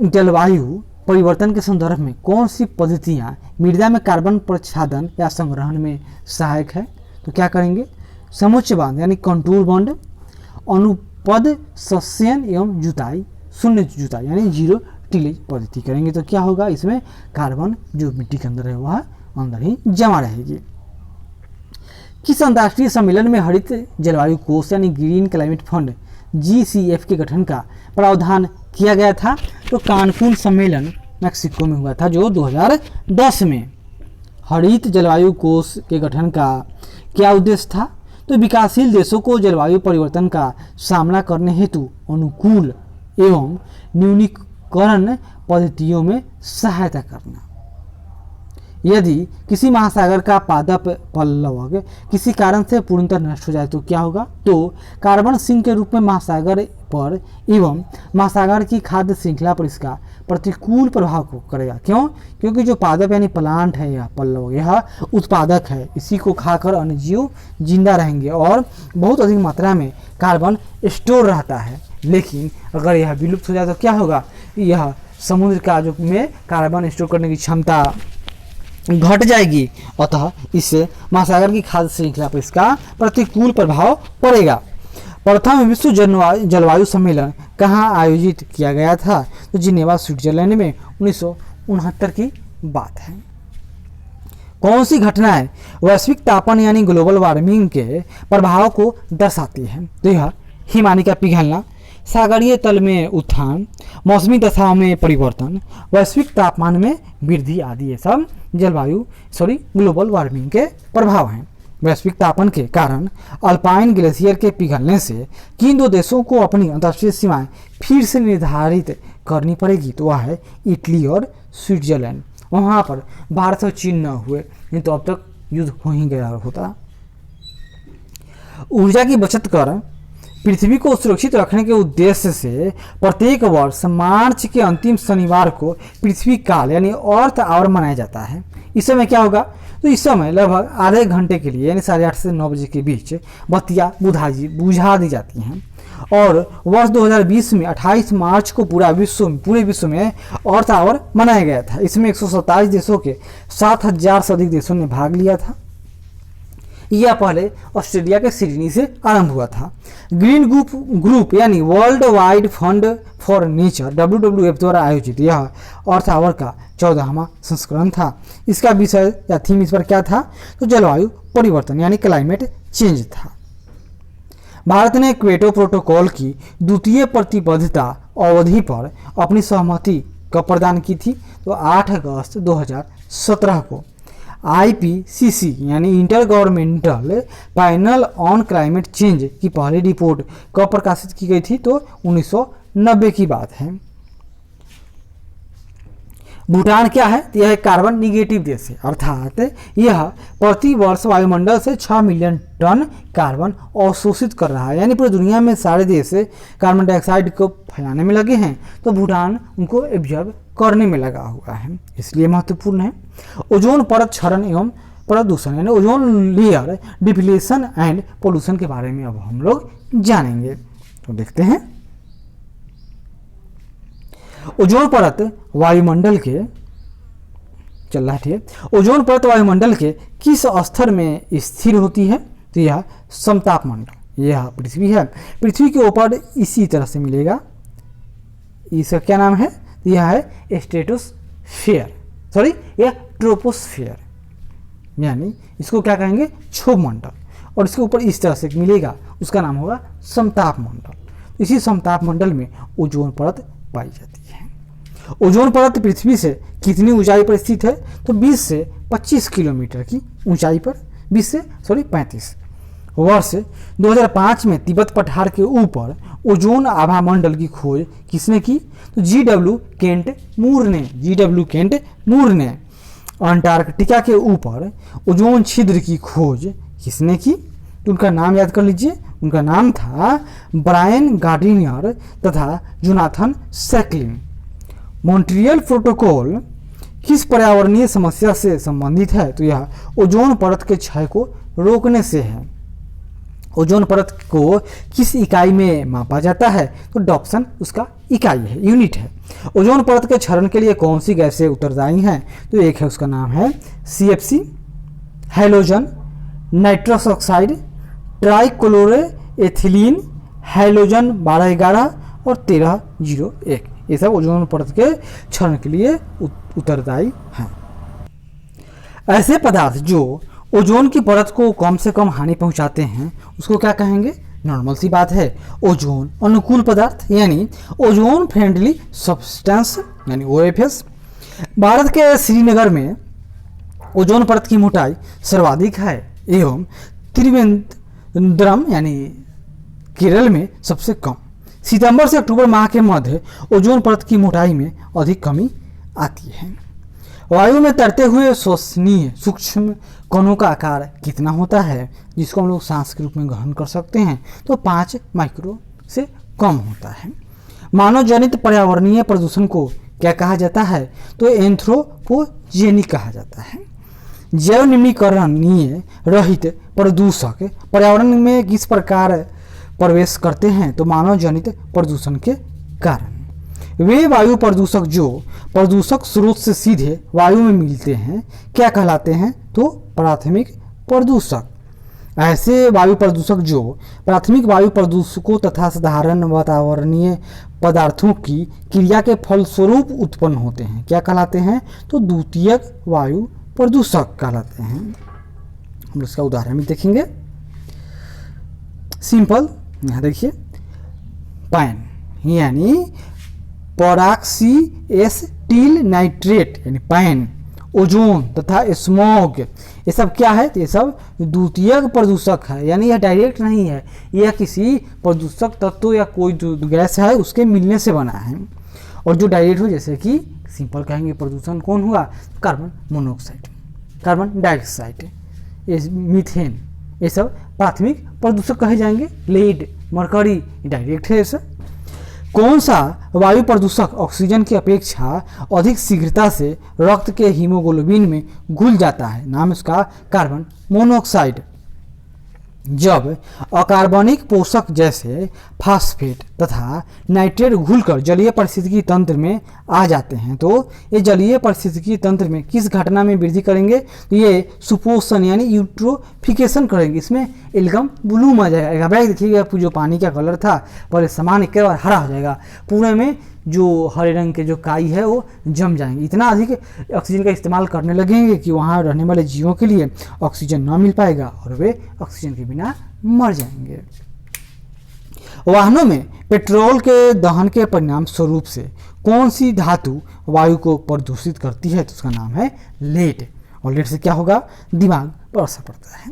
जलवायु परिवर्तन के संदर्भ में कौन सी पद्धतियाँ मृदा में कार्बन प्रच्छादन या संग्रहण में सहायक है? तो क्या करेंगे? समुच्चय बांध यानी कंटूर बॉन्ड, अनुपद सस्यन एवं जुताई, शून्य जुताई यानी जीरो टिलेज पद्धति करेंगे तो क्या होगा, इसमें कार्बन जो मिट्टी के अंदर है वह अंदर ही जमा रहेगी। किस अंतर्राष्ट्रीय सम्मेलन में हरित जलवायु कोष यानी ग्रीन क्लाइमेट फंड GCF के गठन का प्रावधान किया गया था? तो कानकून सम्मेलन मैक्सिको में हुआ था जो 2010 में। हरित जलवायु कोष के गठन का क्या उद्देश्य था? तो विकासशील देशों को जलवायु परिवर्तन का सामना करने हेतु अनुकूल एवं न्यूनीकरण पद्धतियों में सहायता करना। यदि किसी महासागर का पादप पल्लवक किसी कारण से पूर्णतः नष्ट हो जाए तो क्या होगा? तो कार्बन सिंक के रूप में महासागर पर एवं महासागर की खाद्य श्रृंखला पर इसका प्रतिकूल प्रभाव को करेगा। क्यों? क्योंकि जो पादप यानी प्लांट है या पल्लव यह उत्पादक है, इसी को खाकर अन्य जीव जिंदा रहेंगे और बहुत अधिक मात्रा में कार्बन स्टोर रहता है। लेकिन अगर यह विलुप्त हो जाए तो क्या होगा? यह समुद्र का जो में कार्बन स्टोर करने की क्षमता घट जाएगी, अतः इससे महासागर की खाद्य श्रृंखला पर इसका प्रतिकूल प्रभाव पड़ेगा। प्रथम विश्व जलवायु सम्मेलन कहाँ आयोजित किया गया था? तो जिनेवा स्विट्जरलैंड में 1969 की बात है। कौन सी घटनाएं वैश्विक तापन यानी ग्लोबल वार्मिंग के प्रभाव को दर्शाती है? तो यह हिमानी का पिघलना, सागरीय तल में उत्थान, मौसमी दशाओं में परिवर्तन, वैश्विक तापमान में वृद्धि आदि ये सब ग्लोबल वार्मिंग के प्रभाव हैं। वैश्विक तापन के कारण अल्पाइन ग्लेशियर के पिघलने से किन दो देशों को अपनी अंतर्राष्ट्रीय सीमाएं फिर से निर्धारित करनी पड़ेगी? तो वह है इटली और स्विट्जरलैंड। वहाँ पर भारत और चीन न हुए, नहीं तो अब तक युद्ध हो ही गया होता। ऊर्जा की बचत कर पृथ्वी को सुरक्षित रखने के उद्देश्य से प्रत्येक वर्ष मार्च के अंतिम शनिवार को पृथ्वी काल यानी अर्थ आवर मनाया जाता है। इस समय क्या होगा? तो इस समय लगभग आधे घंटे के लिए यानी 8:30 से 9 बजे के बीच बत्तियां बुझा दी जाती हैं। और वर्ष 2020 में 28 मार्च को पूरे विश्व में अर्थ आवर मनाया गया था। इसमें 127 देशों के 7,000 से अधिक देशों ने भाग लिया था। यह पहले ऑस्ट्रेलिया के सिडनी से आरंभ हुआ था। ग्रीन ग्रुप यानी world wide fund for nature WWF द्वारा आयोजित यह अर्थ आवर का 14वां संस्करण था। इसका विषय या थीम इस पर क्या था? तो जलवायु परिवर्तन यानी क्लाइमेट चेंज था। भारत ने क्योटो प्रोटोकॉल की द्वितीय प्रतिबद्धता अवधि पर अपनी सहमति कब प्रदान की थी? तो 8 अगस्त 2017 को। IPCC यानी inter governmental panel on climate change की पहली रिपोर्ट कब प्रकाशित की गई थी? तो 1990 की बात है। भूटान क्या है? यह एक कार्बन निगेटिव देश है, अर्थात यह प्रति वर्ष वायुमंडल से 6 मिलियन टन कार्बन अवशोषित कर रहा है। यानी पूरी दुनिया में सारे देश कार्बन डाइऑक्साइड को फैलाने में लगे हैं, तो भूटान उनको एब्जॉर्ब करने में लगा हुआ है, इसलिए महत्वपूर्ण है। ओजोन परत क्षरण एवं प्रदूषण यानी ozone layer depletion and pollution के बारे में अब हम लोग जानेंगे। तो देखते हैं ओजोन परत वायुमंडल के चल रहा है। ओजोन परत वायुमंडल के किस स्तर में स्थिर होती है? तो यह समताप मंडल, यह पृथ्वी है। पृथ्वी के ऊपर इसी तरह से मिलेगा। इसका क्या नाम है? यह है स्ट्रेटोस्फीयर, यह ट्रोपोस्फीयर, यानी इसको क्या कहेंगे? क्षोभ मंडल। और इसके ऊपर इस तरह से मिलेगा, उसका नाम होगा समताप मंडल। इसी समताप मंडल में ओजोन परत पाई जाती है। ओजोन परत पृथ्वी से कितनी ऊंचाई पर स्थित है? तो 20 से 25 किलोमीटर की ऊंचाई पर, 35। वर्ष 2005 में तिब्बत पठार के ऊपर ओजोन आभा मंडल की खोज किसने की? तो G.W. केंट मूर ने। अंटार्कटिका के ऊपर ओजोन छिद्र की खोज किसने की? तो उनका नाम याद कर लीजिए। उनका नाम था ब्रायन गार्डिनियर तथा जोनाथन सैकलिन। मॉन्ट्रियल प्रोटोकॉल किस पर्यावरणीय समस्या से संबंधित है? तो यह ओजोन परत के क्षय को रोकने से है। ओजोन परत को किस इकाई में मापा जाता है? तो डॉप्सन उसका इकाई है, यूनिट है। ओजोन परत के क्षरण के लिए कौन सी गैसें उत्तरदायी हैं? तो एक है, उसका नाम है CFC, halogen, nitrous oxide, trichloroethylene, halogen 1211 और 1301, ये सब ओजोन परत के क्षरण के लिए उत्तरदायी हैं। ऐसे पदार्थ जो ओजोन की परत को कम से कम हानि पहुंचाते हैं उसको क्या कहेंगे? नॉर्मल सी बात है, ओजोन अनुकूल पदार्थ यानी ओजोन फ्रेंडली सब्सटेंस यानी OFS। भारत के श्रीनगर में ओजोन परत की मोटाई सर्वाधिक है एवं त्रिवेंद्रम यानी केरल में सबसे कम। सितंबर से अक्टूबर माह के मध्य ओजोन परत की मोटाई में अधिक कमी आती है। वायु में तैरते हुए श्वसनीय सूक्ष्म कणों का आकार कितना होता है जिसको हम लोग सांस के रूप में ग्रहण कर सकते हैं? तो 5 माइक्रो से कम होता है। मानव जनित पर्यावरणीय प्रदूषण को क्या कहा जाता है? तो एंथ्रोपोजेनिक कहा जाता है। जैव निम्नीकरणीय रहित प्रदूषक पर्यावरण में किस प्रकार प्रवेश करते हैं? तो मानव जनित प्रदूषण के कारण। वे वायु प्रदूषक जो प्रदूषक स्रोत से सीधे वायु में मिलते हैं क्या कहलाते हैं? तो प्राथमिक प्रदूषक। ऐसे वायु प्रदूषक जो प्राथमिक वायु प्रदूषकों तथा साधारण वातावरणीय पदार्थों की क्रिया के फलस्वरूप उत्पन्न होते हैं क्या कहलाते हैं? तो द्वितीयक वायु प्रदूषक कहलाते हैं। हम इसका उदाहरण भी देखेंगे। सिंपल, यहाँ देखिए, पैन यानी परऑक्सीएसिटिल नाइट्रेट यानी पैन, ओजोन तथा स्मॉग, ये सब क्या है? तो ये सब द्वितीयक प्रदूषक है, यानी यह डायरेक्ट नहीं है, यह किसी प्रदूषक तत्व या कोई जो गैस है उसके मिलने से बना है। और जो डायरेक्ट हो, जैसे कि सिंपल कहेंगे प्रदूषण कौन हुआ? Carbon monoxide, carbon dioxide, methane, ये सब प्राथमिक प्रदूषक कहे जाएंगे। लेड, मरकरी डायरेक्ट है। ऐसा कौन सा वायु प्रदूषक ऑक्सीजन की अपेक्षा अधिक शीघ्रता से रक्त के हीमोग्लोबिन में घुल जाता है? नाम इसका कार्बन मोनोऑक्साइड। जब अकार्बनिक पोषक जैसे फास्फेट तथा नाइट्रेट घुलकर जलीय पारिस्थितिकी तंत्र में आ जाते हैं तो ये जलीय पारिस्थितिकी तंत्र में किस घटना में वृद्धि करेंगे? तो ये सुपोषण यानी यूट्रोफिकेशन करेंगे। इसमें एल्गम ब्लूम आ जाएगा। बैग देखिएगा, जो पानी का कलर था पहले समान एक बार हरा हो जाएगा, पूरे में जो हरे रंग के जो काई है वो जम जाएंगे। इतना अधिक ऑक्सीजन का इस्तेमाल करने लगेंगे कि वहाँ रहने वाले जीवों के लिए ऑक्सीजन ना मिल पाएगा और वे ऑक्सीजन के बिना मर जाएंगे। वाहनों में पेट्रोल के दहन के परिणाम स्वरूप से कौन सी धातु वायु को प्रदूषित करती है? तो उसका नाम है लेड। और लेड से क्या होगा? दिमाग पर असर पड़ता है।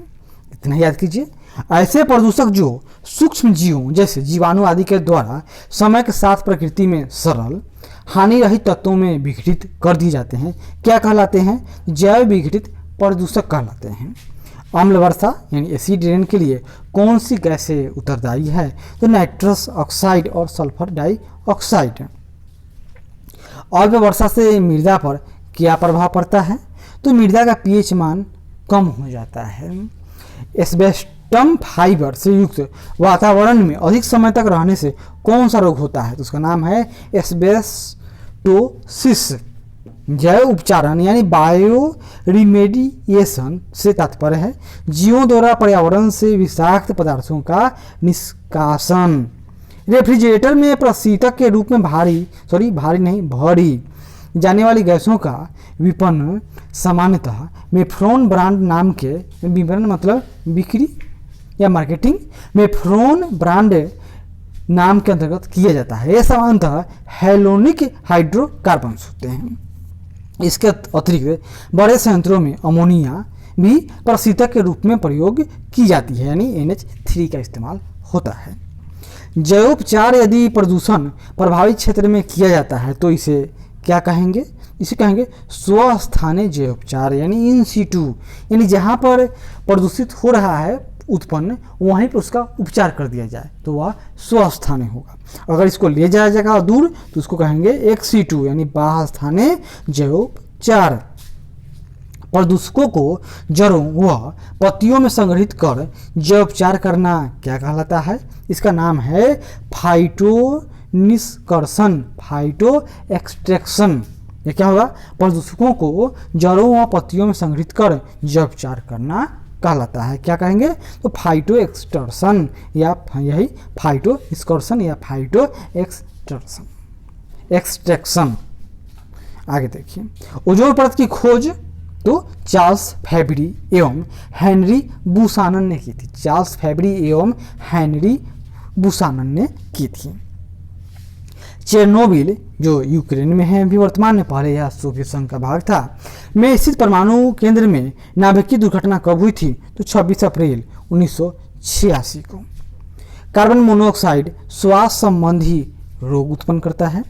इतना याद कीजिए। ऐसे प्रदूषक जो सूक्ष्म जीवों जैसे जीवाणु आदि के द्वारा समय के साथ प्रकृति में सरल हानि रहित तत्वों में विघटित कर दिए जाते हैं क्या कहलाते हैं? जैव विघटित प्रदूषक कहलाते हैं। अम्ल वर्षा यानी एसिड रेन के लिए कौन सी गैसें उत्तरदायी है? तो नाइट्रस ऑक्साइड और सल्फर डाइऑक्साइड। अल्प वर्षा से मृदा पर क्या प्रभाव पड़ता है? तो मृदा का पीएच मान कम हो जाता है। एस्बेस्टम फाइबर से युक्त वातावरण में अधिक समय तक रहने से कौन सा रोग होता है? तो उसका नाम है एस्बेस्टोसिस। जैव उपचारण यानी बायो रिमेडिएशन से तात्पर्य है जीवों द्वारा पर्यावरण से विषाक्त पदार्थों का निष्कासन। रेफ्रिजरेटर में प्रशीतक के रूप में भरी जाने वाली गैसों का विपणन सामान्यतः मेफ्रॉन ब्रांड नाम के विपणन मतलब बिक्री या मार्केटिंग मेफ्रॉन ब्रांड नाम के अंतर्गत किया जाता है। ये सामान्यतः हैलोनिक हाइड्रोकार्बन्स होते हैं। इसके अतिरिक्त बड़े संयंत्रों में अमोनिया भी प्रशीतक के रूप में प्रयोग की जाती है यानी NH3 का इस्तेमाल होता है। जैवोपचार यदि प्रदूषण प्रभावित क्षेत्र में किया जाता है तो इसे क्या कहेंगे? इसे कहेंगे स्वस्थानीय जैवोपचार यानी इन सीटू, यानी जहाँ पर प्रदूषित हो रहा है उत्पन्न वहीं पर उसका उपचार कर दिया जाए तो वह स्वस्थानीय होगा। अगर इसको ले जाया जाएगा दूर तो उसको कहेंगे एक्स-सीटू यानी बाह्य स्थानीय जैवोपचार। प्रदूषकों को जड़ों व पत्तियों में संग्रहित कर जैवोपचार करना क्या कहलाता है? इसका नाम है फाइटो निष्कर्षण, फाइटो एक्सट्रैक्शन। ये क्या होगा? प्रदूषकों को जड़ों व पत्तियों में संग्रहित कर जैवोपचार करना कहलाता है। क्या कहेंगे? तो फाइटो एक्सटर्सन या यही फाइटो एक्सकर्सन या फाइटो एक्सट्रैक्शन। आगे देखिए, ओजोन परत की खोज तो चार्ल्स फैबरी एवं हेनरी बुसानन ने की थी। चार्ल्स फैबरी एवं हेनरी बुसानन ने की थी। चेरनोबिल जो यूक्रेन में है अभी वर्तमान में, पहले यह सोवियत संघ का भाग था, में स्थित परमाणु केंद्र में नाभिकीय दुर्घटना कब हुई थी? तो 26 अप्रैल 1986 को। कार्बन मोनोऑक्साइड श्वास संबंधी रोग उत्पन्न करता है।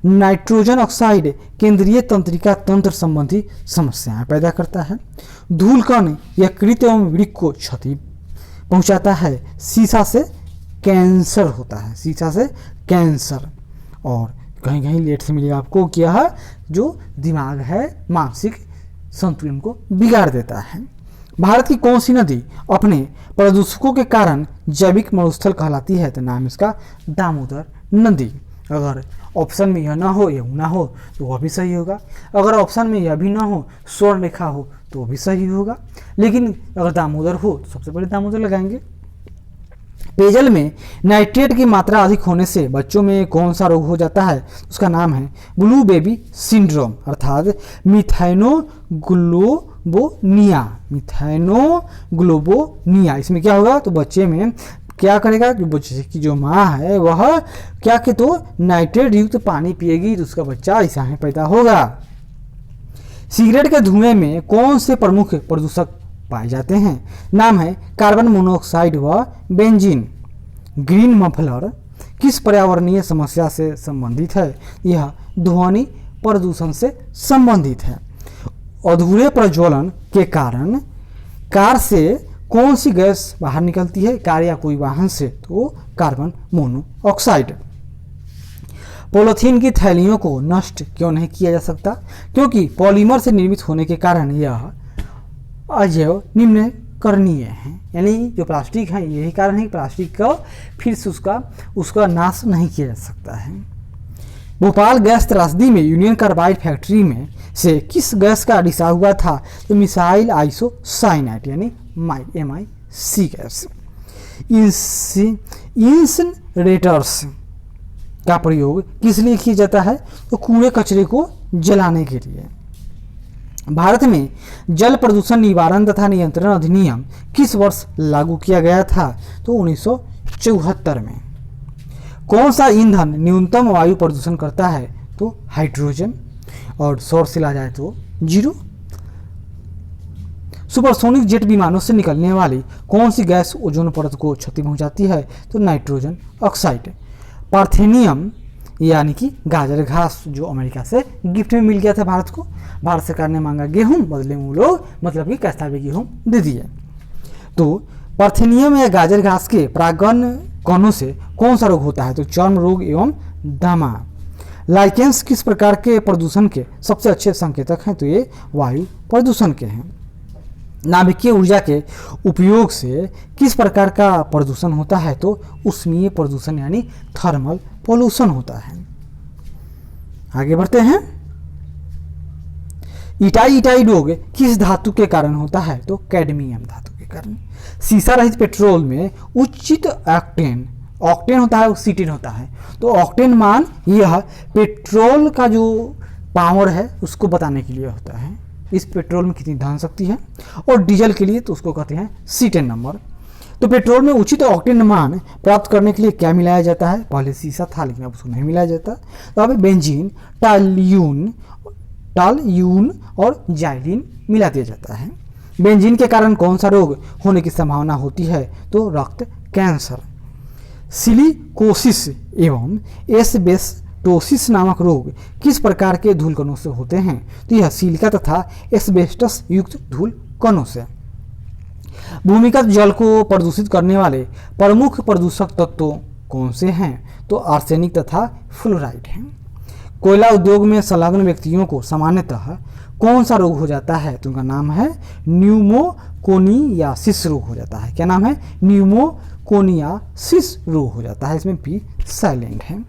नाइट्रोजन ऑक्साइड केंद्रीय तंत्रिका तंत्र संबंधी समस्याएं पैदा करता है। धूलकण यकृत एवं वृक्क को क्षति पहुंचाता है। शीशा से कैंसर होता है, शीशा से कैंसर। और कहीं कहीं लेट से मिलेगा आपको कि यह जो दिमाग है मानसिक संतुलन को बिगाड़ देता है। भारत की कौन सी नदी अपने प्रदूषकों के कारण जैविक मरुस्थल कहलाती है? तो नाम इसका दामोदर नदी। अगर ऑप्शन में यह ना हो, यमुना हो, तो वह भी सही होगा। अगर ऑप्शन में यह भी ना हो, स्वर्ण रेखा हो, तो वह भी सही होगा। लेकिन अगर दामोदर हो तो सबसे पहले दामोदर लगाएंगे। पेयजल में नाइट्रेट की मात्रा अधिक होने से बच्चों में कौन सा रोग हो जाता है? उसका नाम है ब्लू बेबी सिंड्रोम अर्थात मिथाइनोग्लोबोनिया। मिथाइनोग्लोबोनिया इसमें क्या होगा? तो बच्चे में क्या करेगा कि बच्चे की जो माँ है वह क्या कि तो नाइट्रेट युक्त पानी पिएगी तो उसका बच्चा ऐसा ही पैदा होगा। सिगरेट के धुएं में कौन से प्रमुख प्रदूषक पाए जाते हैं? नाम है कार्बन मोनोऑक्साइड व बेंजीन। ग्रीन मफलर किस पर्यावरणीय समस्या से संबंधित है? यह ध्वनि प्रदूषण से संबंधित है। अधूरे प्रज्वलन के कारण कार से कौन सी गैस बाहर निकलती है? कार या कोई वाहन से? तो कार्बन मोनोऑक्साइड। पॉलीथीन की थैलियों को नष्ट क्यों नहीं किया जा सकता? क्योंकि पॉलीमर से निर्मित होने के कारण यह अजैव निम्नकरणीय है। यानी जो प्लास्टिक है यही कारण है कि प्लास्टिक का फिर से उसका नाश नहीं किया जा सकता है। भोपाल गैस त्रासदी में यूनियन कार्बाइड फैक्ट्री में से किस गैस का रिसाव हुआ था? तो मिसाइल आइसोसाइनाइड यानी MIC गैस। इंसिनरेटर्स का प्रयोग किस लिए किया जाता है? तो कूड़े कचरे को जलाने के लिए। भारत में जल प्रदूषण निवारण तथा नियंत्रण अधिनियम किस वर्ष लागू किया गया था? तो 1974 में। कौन सा ईंधन न्यूनतम वायु प्रदूषण करता है? तो हाइड्रोजन। और सौर से ला जाए तो जीरो। सुपरसोनिक जेट विमानों से निकलने वाली कौन सी गैस ओजोन परत को क्षति पहुंचाती है? तो नाइट्रोजन ऑक्साइड। पार्थेनियम यानी कि गाजर घास जो अमेरिका से गिफ्ट में मिल गया था भारत को, भारत सरकार ने मांगा गेहूं, बदले में वो लोग मतलब कि कैसा भी गेहूं दे दिए। तो पार्थेनियम या गाजर घास के परागण कणों से कौन सा रोग होता है? तो चर्म रोग एवं दमा। लाइकेंस किस प्रकार के प्रदूषण के सबसे अच्छे संकेतक हैं? तो ये वायु प्रदूषण के हैं। नाभिकीय ऊर्जा के उपयोग से किस प्रकार का प्रदूषण होता है? तो ऊष्मीय प्रदूषण यानी थर्मल पोल्यूशन होता है। आगे बढ़ते हैं। इटाई रोग किस धातु के कारण होता है? तो कैडमियम धातु के कारण। शीशा रहित पेट्रोल में उचित ऑक्टेन होता है, ऑक्सीटेन होता है। तो ऑक्टेन मान यह पेट्रोल का जो पावर है उसको बताने के लिए होता है, इस पेट्रोल में कितनी दहन शक्ति है। और डीजल के लिए तो उसको कहते हैं सीटेन नंबर। तो पेट्रोल में उचित ऑक्टेन मान प्राप्त करने के लिए क्या मिलाया जाता है? पहले शीशा था लेकिन अब उसको नहीं मिलाया जाता। तो अब बेंजीन, टालयून और जाइलिन मिला दिया जाता है। बेंजीन के कारण कौन सा रोग होने की संभावना होती है? तो रक्त कैंसर। सिलिकोसिस एवं एस्बेस्टोसिस नामक रोग किस प्रकार के धूल कणों से होते हैं? तो यह सिलिका तथा एस्बेस्टस युक्त धूल कणों से। भूमिगत जल को प्रदूषित करने वाले प्रमुख प्रदूषक तत्व कौन से हैं? तो आर्सेनिक तथा फ्लोराइड हैं। कोयला उद्योग में संलग्न व्यक्तियों को सामान्यतः कौन सा रोग हो जाता है? तो उनका नाम है न्यूमोकोनियासिस रोग हो जाता है। क्या नाम है? न्यूमोकोनियासिस रोग हो जाता है। इसमें पी साइलेंट है।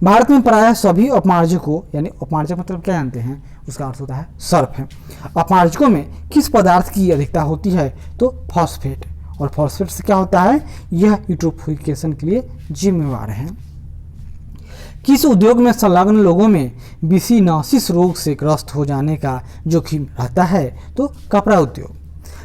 भारत में प्रायः सभी अपमार्जकों, यानी अपमार्जक मतलब क्या जानते हैं, उसका अर्थ होता है सर्फ है। अपमार्जकों में किस पदार्थ की अधिकता होती है, तो फॉस्फेट। और फॉस्फेट से क्या होता है, यह यूट्रोफिकेशन के लिए जिम्मेवार है। किस उद्योग में संलग्न लोगों में बिसिनोसिस रोग से ग्रस्त हो जाने का जोखिम रहता है, तो कपड़ा उद्योग।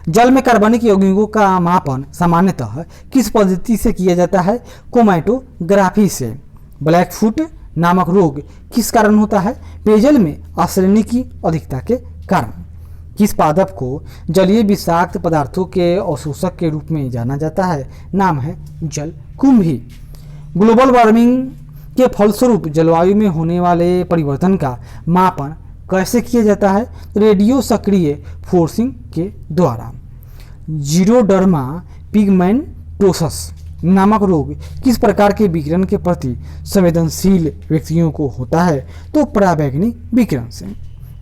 जल में कार्बनिक यौगिकों का मापन सामान्यतः किस पद्धति से किया जाता है, क्रोमैटोग्राफी से। ब्लैक फुट नामक रोग किस कारण होता है, पेयजल में आर्सेनिक की अधिकता के कारण। किस पादप को जलीय विषाक्त पदार्थों के अवशोषक के रूप में जाना जाता है, नाम है जलकुंभी। ग्लोबल वार्मिंग के फलस्वरूप जलवायु में होने वाले परिवर्तन का मापन कैसे किया जाता है, रेडियो सक्रिय फोर्सिंग के द्वारा। जीरोडर्मा पिगमेंटोसस नामक रोग किस प्रकार के विकिरण के प्रति संवेदनशील व्यक्तियों को होता है, तो पराबैंगनी विकिरण से।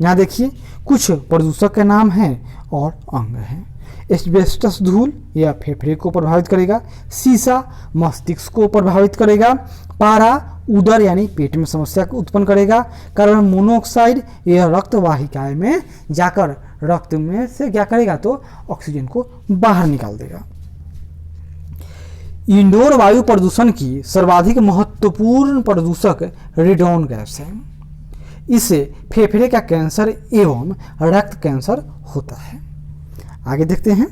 यहाँ देखिए कुछ प्रदूषक के नाम हैं और अंग हैं। एस्बेस्टस धूल यह फेफड़े को प्रभावित करेगा, सीसा मस्तिष्क को प्रभावित करेगा, पारा उदर यानी पेट में समस्या को उत्पन्न करेगा, कार्बन मोनोऑक्साइड यह रक्त वाहिकाएं में जाकर रक्त में से क्या करेगा, तो ऑक्सीजन को बाहर निकाल देगा। इंडोर वायु प्रदूषण की सर्वाधिक महत्वपूर्ण प्रदूषक रेडॉन गैस है। इससे फेफड़े का कैंसर एवं रक्त कैंसर होता है। आगे देखते हैं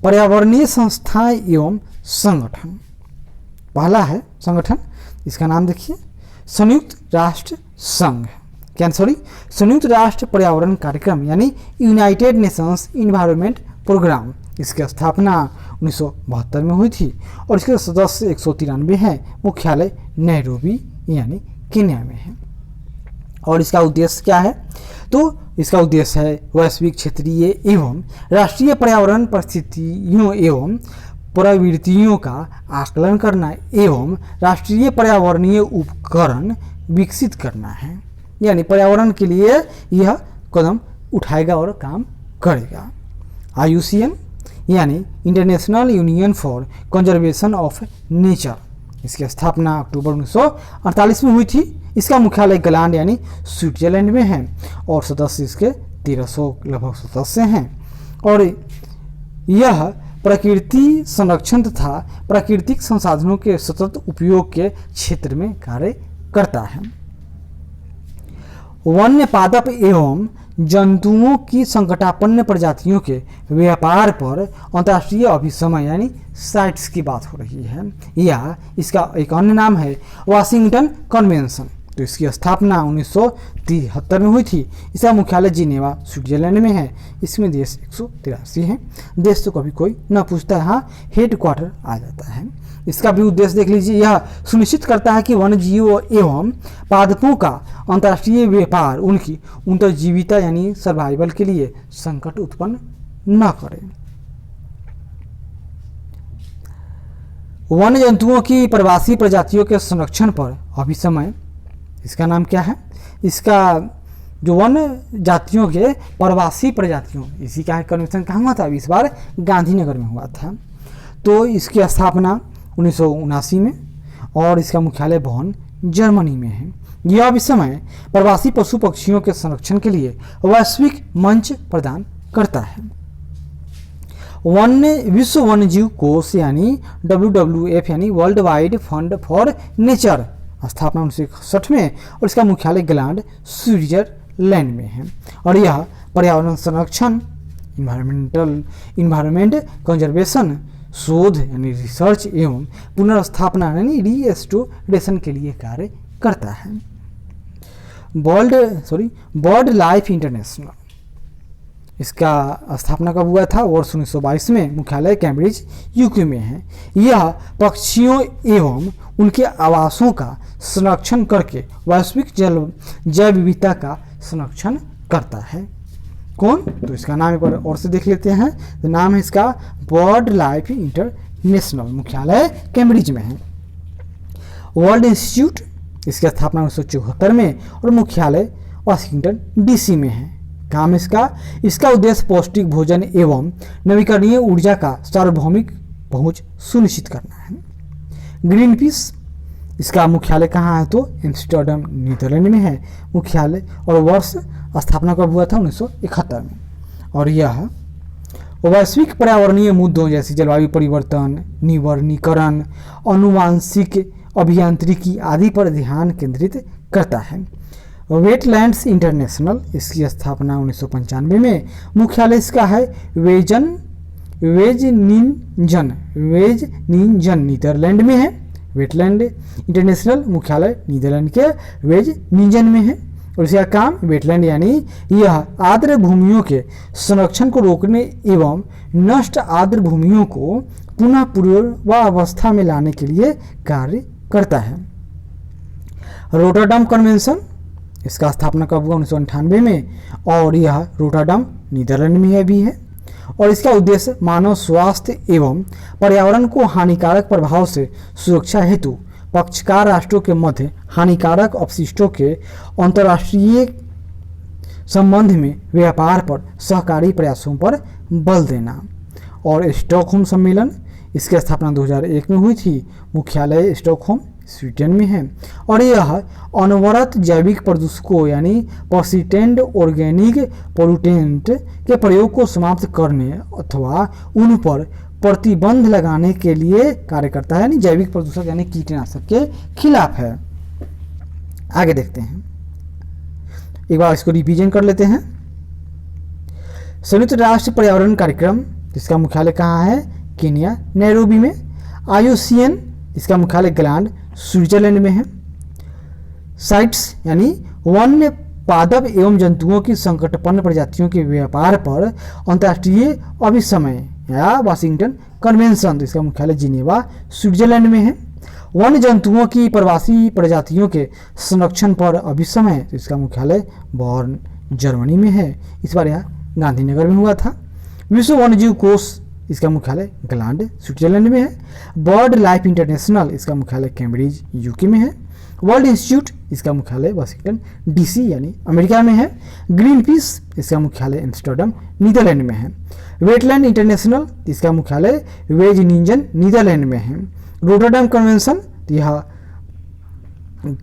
पर्यावरणीय संस्थाएं एवं संगठन। पहला है संगठन, इसका नाम देखिए संयुक्त राष्ट्र संघ। क्या सॉरी, संयुक्त राष्ट्र पर्यावरण कार्यक्रम यानी यूनाइटेड नेशंस इन्वायरमेंट प्रोग्राम। इसकी स्थापना 1972 में हुई थी और इसके सदस्य 193 हैं। मुख्यालय नैरोबी यानी केन्या में है। और इसका उद्देश्य क्या है, तो इसका उद्देश्य है वैश्विक, क्षेत्रीय एवं राष्ट्रीय पर्यावरण परिस्थितियों एवं प्रवृत्तियों का आकलन करना एवं राष्ट्रीय पर्यावरणीय उपकरण विकसित करना है। यानी पर्यावरण के लिए यह कदम उठाएगा और काम करेगा। IUCN यानी international union for conservation of nature, इसकी स्थापना अक्टूबर 1948 में हुई थी। इसका मुख्यालय गलांड यानी स्विट्जरलैंड में है और सदस्य इसके 1300 लगभग सदस्य हैं। और यह प्रकृति संरक्षण तथा प्राकृतिक संसाधनों के सतत उपयोग के क्षेत्र में कार्य करता है। वन्य पादप एवं जंतुओं की संकटापन्न प्रजातियों के व्यापार पर अंतर्राष्ट्रीय अभिसमय यानी साइट्स की बात हो रही है, या इसका एक अन्य नाम है वाशिंगटन कन्वेंशन। तो इसकी स्थापना 1973 में हुई थी। इसका मुख्यालय जिनेवा स्विट्जरलैंड में है। इसमें देश 183 हैं। देश तो कभी कोई न पूछता है, हाँ हेड क्वार्टर आ जाता है। इसका भी उद्देश्य देख लीजिए, यह सुनिश्चित करता है कि वन्यजीवों एवं पादपों का अंतर्राष्ट्रीय व्यापार उनकी अंतर्जीविता यानी सर्वाइवल के लिए संकट उत्पन्न न करे। वन्य जंतुओं की प्रवासी प्रजातियों के संरक्षण पर अभिसमय, इसका नाम क्या है, इसका जो वन्य जातियों के प्रवासी प्रजातियों, इसी का कन्वेंशन कहाँ हुआ था, इस बार गांधीनगर में हुआ था। तो इसकी स्थापना 1979 में और इसका मुख्यालय बॉन जर्मनी में है। यह अभिसमय प्रवासी पशु पक्षियों के संरक्षण के लिए वैश्विक मंच प्रदान करता है। विश्व वन्यजीव कोष यानी WWF यानी world wide fund for nature, स्थापना 1961 में और इसका मुख्यालय ग्लांड स्विट्जरलैंड में है। और यह पर्यावरण संरक्षण, इन्वायरमेंट कंजर्वेशन, शोध यानी रिसर्च एवं पुनर्स्थापना यानी रीएस्टोरेशन के लिए कार्य करता है। बर्ड लाइफ इंटरनेशनल, इसका स्थापना कब हुआ था, वर्ष 1922 में। मुख्यालय कैम्ब्रिज यूके में है। यह पक्षियों एवं उनके आवासों का संरक्षण करके वैश्विक जैव विविधता का संरक्षण करता है। कौन, तो इसका नाम एक बार और से देख लेते हैं। तो नाम है इसका बर्ड लाइफ इंटरनेशनल, मुख्यालय कैम्ब्रिज में है। वर्ल्ड इंस्टीट्यूट, इसकी स्थापना 1974 में और मुख्यालय वाशिंगटन DC में है। काम इसका उद्देश्य पौष्टिक भोजन एवं नवीकरणीय ऊर्जा का सार्वभौमिक पहुंच सुनिश्चित करना है। ग्रीन पीस, इसका मुख्यालय कहाँ है तो एम्स्टर्डम नीदरलैंड में है मुख्यालय, और वर्ष स्थापना कब हुआ था 1971 में। और यह वैश्विक पर्यावरणीय मुद्दों जैसे जलवायु परिवर्तन, निवर्णीकरण, आनुवांशिक अभियांत्रिकी आदि पर ध्यान केंद्रित करता है। वेटलैंड्स इंटरनेशनल, इसकी स्थापना 1995 में, मुख्यालय इसका है वेजनिंजन नीदरलैंड में है। वेटलैंड इंटरनेशनल मुख्यालय नीदरलैंड के वेजनिंजन में है, और इसका काम वेटलैंड यानी यह आर्द्र भूमियों के संरक्षण को रोकने एवं नष्ट आर्द्र भूमियों को पुनः पूर्वावस्था में लाने के लिए कार्य करता है। रोटरडम कन्वेंशन, इसका स्थापना कब हुआ 1998 में, और यह रोटरडम नीदरलैंड में भी है, और इसका उद्देश्य मानव स्वास्थ्य एवं पर्यावरण को हानिकारक प्रभाव से सुरक्षा हेतु पक्षकार राष्ट्रों के मध्य हानिकारक अपशिष्टों के अंतर्राष्ट्रीय संबंध में व्यापार पर सहकारी प्रयासों पर बल देना। और स्टॉकहोम सम्मेलन, इसकी स्थापना 2001 में हुई थी, मुख्यालय स्टॉकहोम स्वीडन में है, और यह अनवरत जैविक प्रदूषकों यानी पर्सिस्टेंट ऑर्गेनिक पोल्यूटेंट के प्रयोग को समाप्त करने अथवा उन पर प्रतिबंध लगाने के लिए कार्य करता है, यानी जैविक प्रदूषक यानी कीटनाशक के खिलाफ है। आगे देखते हैं, एक बार इसको रिवीजन कर लेते हैं। संयुक्त राष्ट्र पर्यावरण कार्यक्रम, इसका मुख्यालय कहाँ है, केन्या नैरोबी में। IUCN, इसका मुख्यालय ग्लैंड स्विट्जरलैंड में है। साइट्स यानी वन्य पादप एवं जंतुओं की संकटपन्न प्रजातियों के व्यापार पर अंतर्राष्ट्रीय अभिसमय या वाशिंगटन कन्वेंशन, इसका मुख्यालय जिनेवा स्विट्जरलैंड में है। वन्य जंतुओं की प्रवासी प्रजातियों के संरक्षण पर अभिसमय, इसका मुख्यालय बर्न जर्मनी में है, इस बार यह गांधीनगर में हुआ था। विश्व वन्यजीव कोष, इसका मुख्यालय ग्लैंड स्विट्जरलैंड में है। बर्ड लाइफ इंटरनेशनल, इसका मुख्यालय कैम्ब्रिज यूके में है। वर्ल्ड इंस्टीट्यूट, इसका मुख्यालय वाशिंगटन DC यानी अमेरिका में है। ग्रीन पीस, इसका मुख्यालय एम्स्टर्डम नीदरलैंड में है। वेटलैंड इंटरनेशनल, इसका मुख्यालय वेजनिंजन नीदरलैंड में है। रोटरडम कन्वेंशन, यह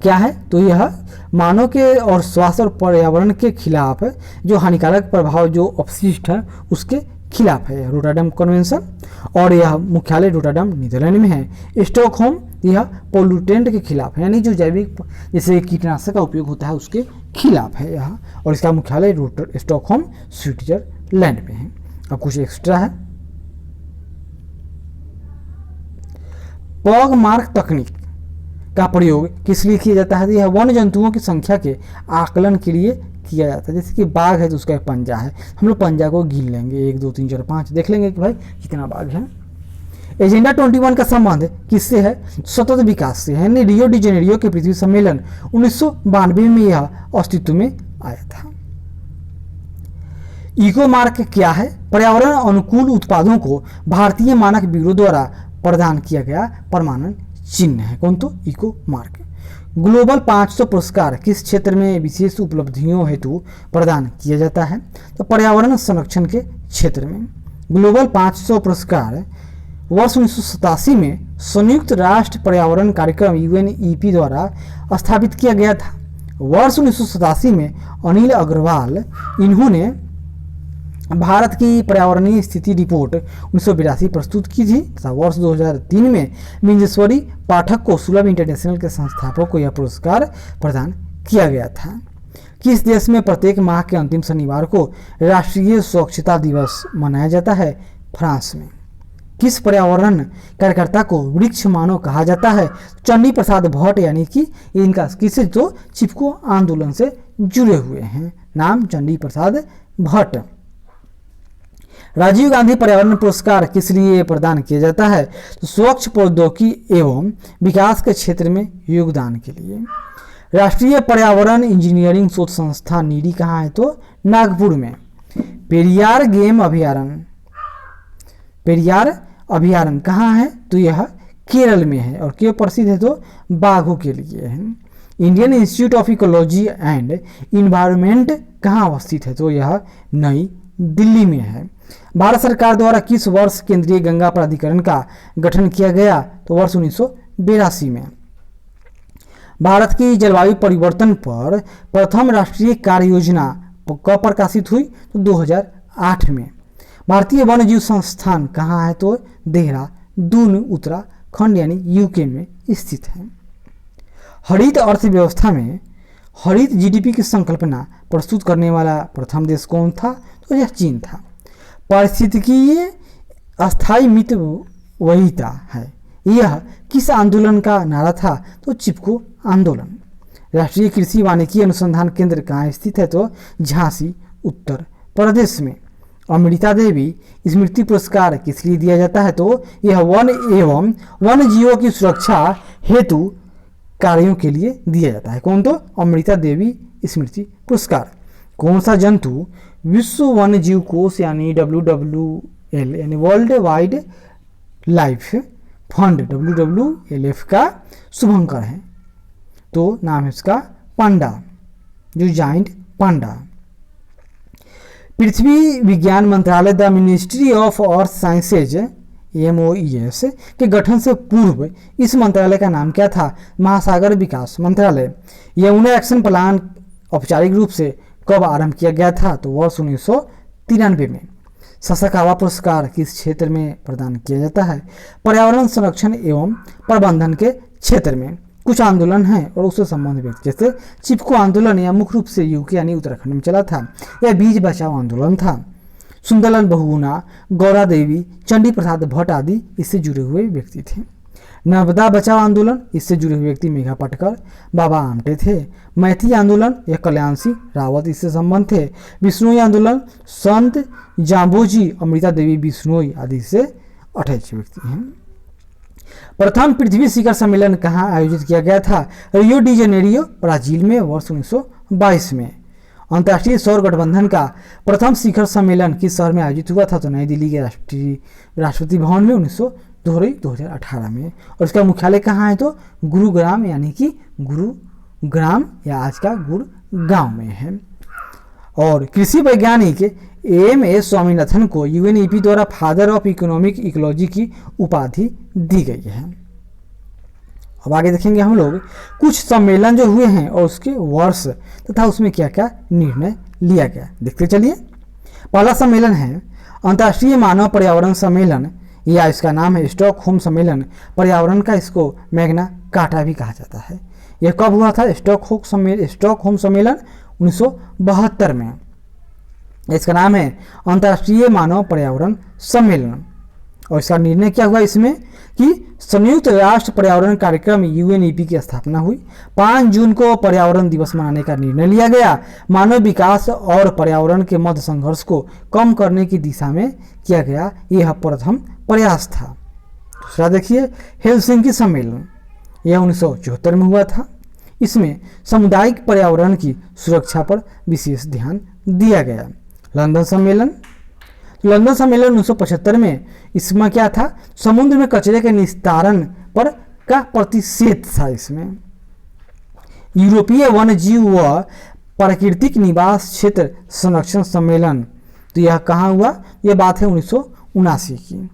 क्या है तो यह मानव के और स्वास्थ्य और पर्यावरण के खिलाफ जो हानिकारक प्रभाव जो अपशिष्ट है उसके खिलाफ है रोटरडम कन्वेंशन, और यह मुख्यालय रोटरडम नीदरलैंड में है। स्टॉकहोम, यह पोल्यूटेंट के खिलाफ है, यानी जो जैविक जैसे कीटनाशक का उपयोग होता है उसके खिलाफ है यह, और इसका मुख्यालय स्टॉकहोम स्विट्जरलैंड में है। अब कुछ एक्स्ट्रा है। पग मार्क तकनीक का प्रयोग किस लिए किया जाता है, यह वन्य जंतुओं की संख्या के आकलन के लिए किया जाता है। जैसे कि बाघ है तो उसका एक पंजा है, हम लोग पंजा को गिन लेंगे, 1 2 3 4 5 देख लेंगे कि भाई कितना बाघ है। एजेंडा 21 का संबंध किससे है, सतत विकास से है, यानी रियो डी जेनेरियो के पृथ्वी सम्मेलन 1992 में यह अस्तित्व में आया था। इको मार्क क्या है, पर्यावरण अनुकूल उत्पादों को भारतीय मानक ब्यूरो द्वारा प्रदान किया गया प्रमाणन चिन्ह है। कौन तो इको मार्क। ग्लोबल 500 पुरस्कार किस क्षेत्र में विशेष उपलब्धियों हेतु प्रदान किया जाता है, तो पर्यावरण संरक्षण के क्षेत्र में। ग्लोबल 500 पुरस्कार वर्ष 1987 में संयुक्त राष्ट्र पर्यावरण कार्यक्रम UNEP द्वारा स्थापित किया गया था। वर्ष 1987 में अनिल अग्रवाल, इन्होंने भारत की पर्यावरणीय स्थिति रिपोर्ट 1982 प्रस्तुत की थी तथा वर्ष 2003 में मिंजेश्वरी पाठक को सुलभ इंटरनेशनल के संस्थापक को यह पुरस्कार प्रदान किया गया था। किस देश में प्रत्येक माह के अंतिम शनिवार को राष्ट्रीय स्वच्छता दिवस मनाया जाता है, फ्रांस में। किस पर्यावरण कार्यकर्ता को वृक्ष मानव कहा जाता है, चंडी प्रसाद भट्ट, यानी कि इनका किसी तो चिपको आंदोलन से जुड़े हुए हैं, नाम चंडी प्रसाद भट्ट। राजीव गांधी पर्यावरण पुरस्कार किस लिए प्रदान किया जाता है, तो स्वच्छ प्रौद्योगिकी एवं विकास के क्षेत्र में योगदान के लिए। राष्ट्रीय पर्यावरण इंजीनियरिंग शोध संस्थान नीरी कहाँ है, तो नागपुर में। पेरियार गेम अभयारण्य, पेरियार अभयारण्य कहाँ है, तो यह केरल में है, और क्यों प्रसिद्ध है, तो बाघों के लिए है। Indian institute of ecology and environment कहाँ अवस्थित है, तो यह नई दिल्ली में है। भारत सरकार द्वारा किस वर्ष केंद्रीय गंगा प्राधिकरण का गठन किया गया, तो वर्ष 1982 में। भारत की जलवायु परिवर्तन पर प्रथम राष्ट्रीय कार्य योजना कब प्रकाशित हुई? तो 2008 में। भारतीय वन्यजीव संस्थान कहाँ है? तो देहरादून उत्तराखंड यानी यूके में स्थित है। हरित अर्थव्यवस्था में हरित जीडीपी की संकल्पना प्रस्तुत करने वाला प्रथम देश कौन था? तो यह चीन था। पारिस्थितिकीय अस्थायी मित्र वहीता है, यह किस आंदोलन का नारा था? तो चिपको आंदोलन। राष्ट्रीय कृषि वानिकी अनुसंधान केंद्र कहाँ स्थित है? तो झांसी उत्तर प्रदेश में। अमृता देवी स्मृति पुरस्कार किस लिए दिया जाता है? तो यह वन एवं वन्य जीवों की सुरक्षा हेतु कार्यों के लिए दिया जाता है। कौन? तो अमृता देवी स्मृति पुरस्कार। कौन सा जंतु विश्व वन्य जीव कोष यानी WWL यानी world wide life fund WWLF का शुभंकर है? तो नाम है इसका पांडा, जो जाइंट पांडा। पृथ्वी विज्ञान मंत्रालय the ministry of earth sciences MOES के गठन से पूर्व इस मंत्रालय का नाम क्या था? महासागर विकास मंत्रालय। यमुना एक्शन प्लान औपचारिक रूप से कब आरंभ किया गया था? तो वर्ष 1993 में। ससाकावा पुरस्कार किस क्षेत्र में प्रदान किया जाता है? पर्यावरण संरक्षण एवं प्रबंधन के क्षेत्र में। कुछ आंदोलन हैं और उससे संबंध व्यक्त, जैसे चिपको आंदोलन यह मुख्य रूप से यूके यानी उत्तराखंड में चला था। यह बीज बचाओ आंदोलन था। सुंदरलाल बहुगुणा, गौरा देवी, चंडी प्रसाद भट्ट आदि इससे जुड़े हुए व्यक्ति थे। नर्मदा बचाओ आंदोलन, इससे जुड़े हुए व्यक्ति मेघा पाटकर, बाबा आमटे थे। मैथिली आंदोलन, यह कल्याण सिंह रावत इससे संबंध थे। बिश्नोई आंदोलन, संत जाम्बोजी, अमृता देवी बिश्नोई आदि से 28 व्यक्ति हैं। प्रथम पृथ्वी शिखर सम्मेलन कहाँ आयोजित किया गया था? रियो डी जेनेरियो ब्राजील में वर्ष 1922 में। अंतर्राष्ट्रीय सौर गठबंधन का प्रथम शिखर सम्मेलन किस शहर में आयोजित हुआ था? तो नई दिल्ली के राष्ट्रपति भवन में 2018 में। और इसका मुख्यालय कहाँ है? तो गुरुग्राम यानी कि गुरुग्राम या आज का गुड़गांव में है। और कृषि वैज्ञानिक AM स्वामीनाथन को UNEP द्वारा फादर ऑफ इकोनॉमिक इकोलॉजी की उपाधि दी गई है। अब आगे देखेंगे हम लोग कुछ सम्मेलन जो हुए हैं और उसके वर्ष तथा उसमें क्या क्या निर्णय लिया गया, देखते चलिए। पहला सम्मेलन है अंतर्राष्ट्रीय मानव पर्यावरण सम्मेलन, या इसका नाम है स्टॉकहोम सम्मेलन। पर्यावरण का इसको मैग्ना कार्टा भी कहा जाता है। यह कब हुआ था? स्टॉकहोम सम्मेलन 1972 में। इसका नाम है अंतर्राष्ट्रीय मानव पर्यावरण सम्मेलन। और इसका निर्णय क्या हुआ इसमें कि संयुक्त राष्ट्र पर्यावरण कार्यक्रम UNEP की स्थापना हुई। 5 जून को पर्यावरण दिवस मनाने का निर्णय लिया गया। मानव विकास और पर्यावरण के मध्य संघर्ष को कम करने की दिशा में किया गया यह प्रथम प्रयास था। दूसरा देखिए हेलसिंकी सम्मेलन, यह 1974 में हुआ था। इसमें सामुदायिक पर्यावरण की सुरक्षा पर विशेष ध्यान दिया गया। लंदन सम्मेलन, लंदन सम्मेलन 1975 में, इसमें क्या था? समुद्र में कचरे के निस्तारण पर का प्रतिषेध था। इसमें यूरोपीय वन्यजीव व प्राकृतिक निवास क्षेत्र संरक्षण सम्मेलन, तो यह कहाँ हुआ? यह बात है 1979 की।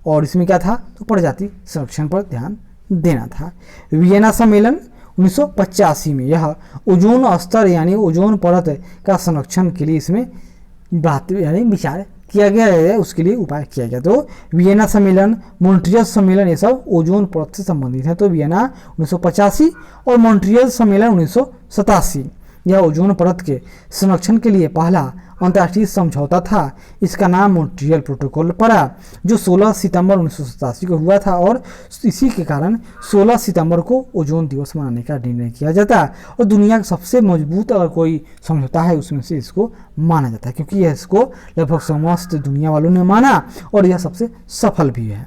और इसमें क्या था? तो प्रजाति संरक्षण पर ध्यान देना था। वियना सम्मेलन 1985 में, यह ओजोन स्तर यानी ओजोन परत का संरक्षण के लिए इसमें बात यानी विचार किया गया है, उसके लिए उपाय किया गया। तो वियना सम्मेलन, मॉन्ट्रियल सम्मेलन, ये सब ओजोन परत से संबंधित है। तो वियना 1985 और मॉन्ट्रियल सम्मेलन 1987, यह ओजोन परत के संरक्षण के लिए पहला अंतर्राष्ट्रीय समझौता था। इसका नाम मॉन्ट्रियल प्रोटोकॉल पड़ा, जो 16 सितंबर 1987 को हुआ था। और इसी के कारण 16 सितंबर को ओजोन दिवस मनाने का निर्णय किया जाता है। और दुनिया का सबसे मजबूत अगर कोई समझौता है उसमें से इसको माना जाता है, क्योंकि यह इसको लगभग समस्त दुनिया वालों ने माना और यह सबसे सफल भी है।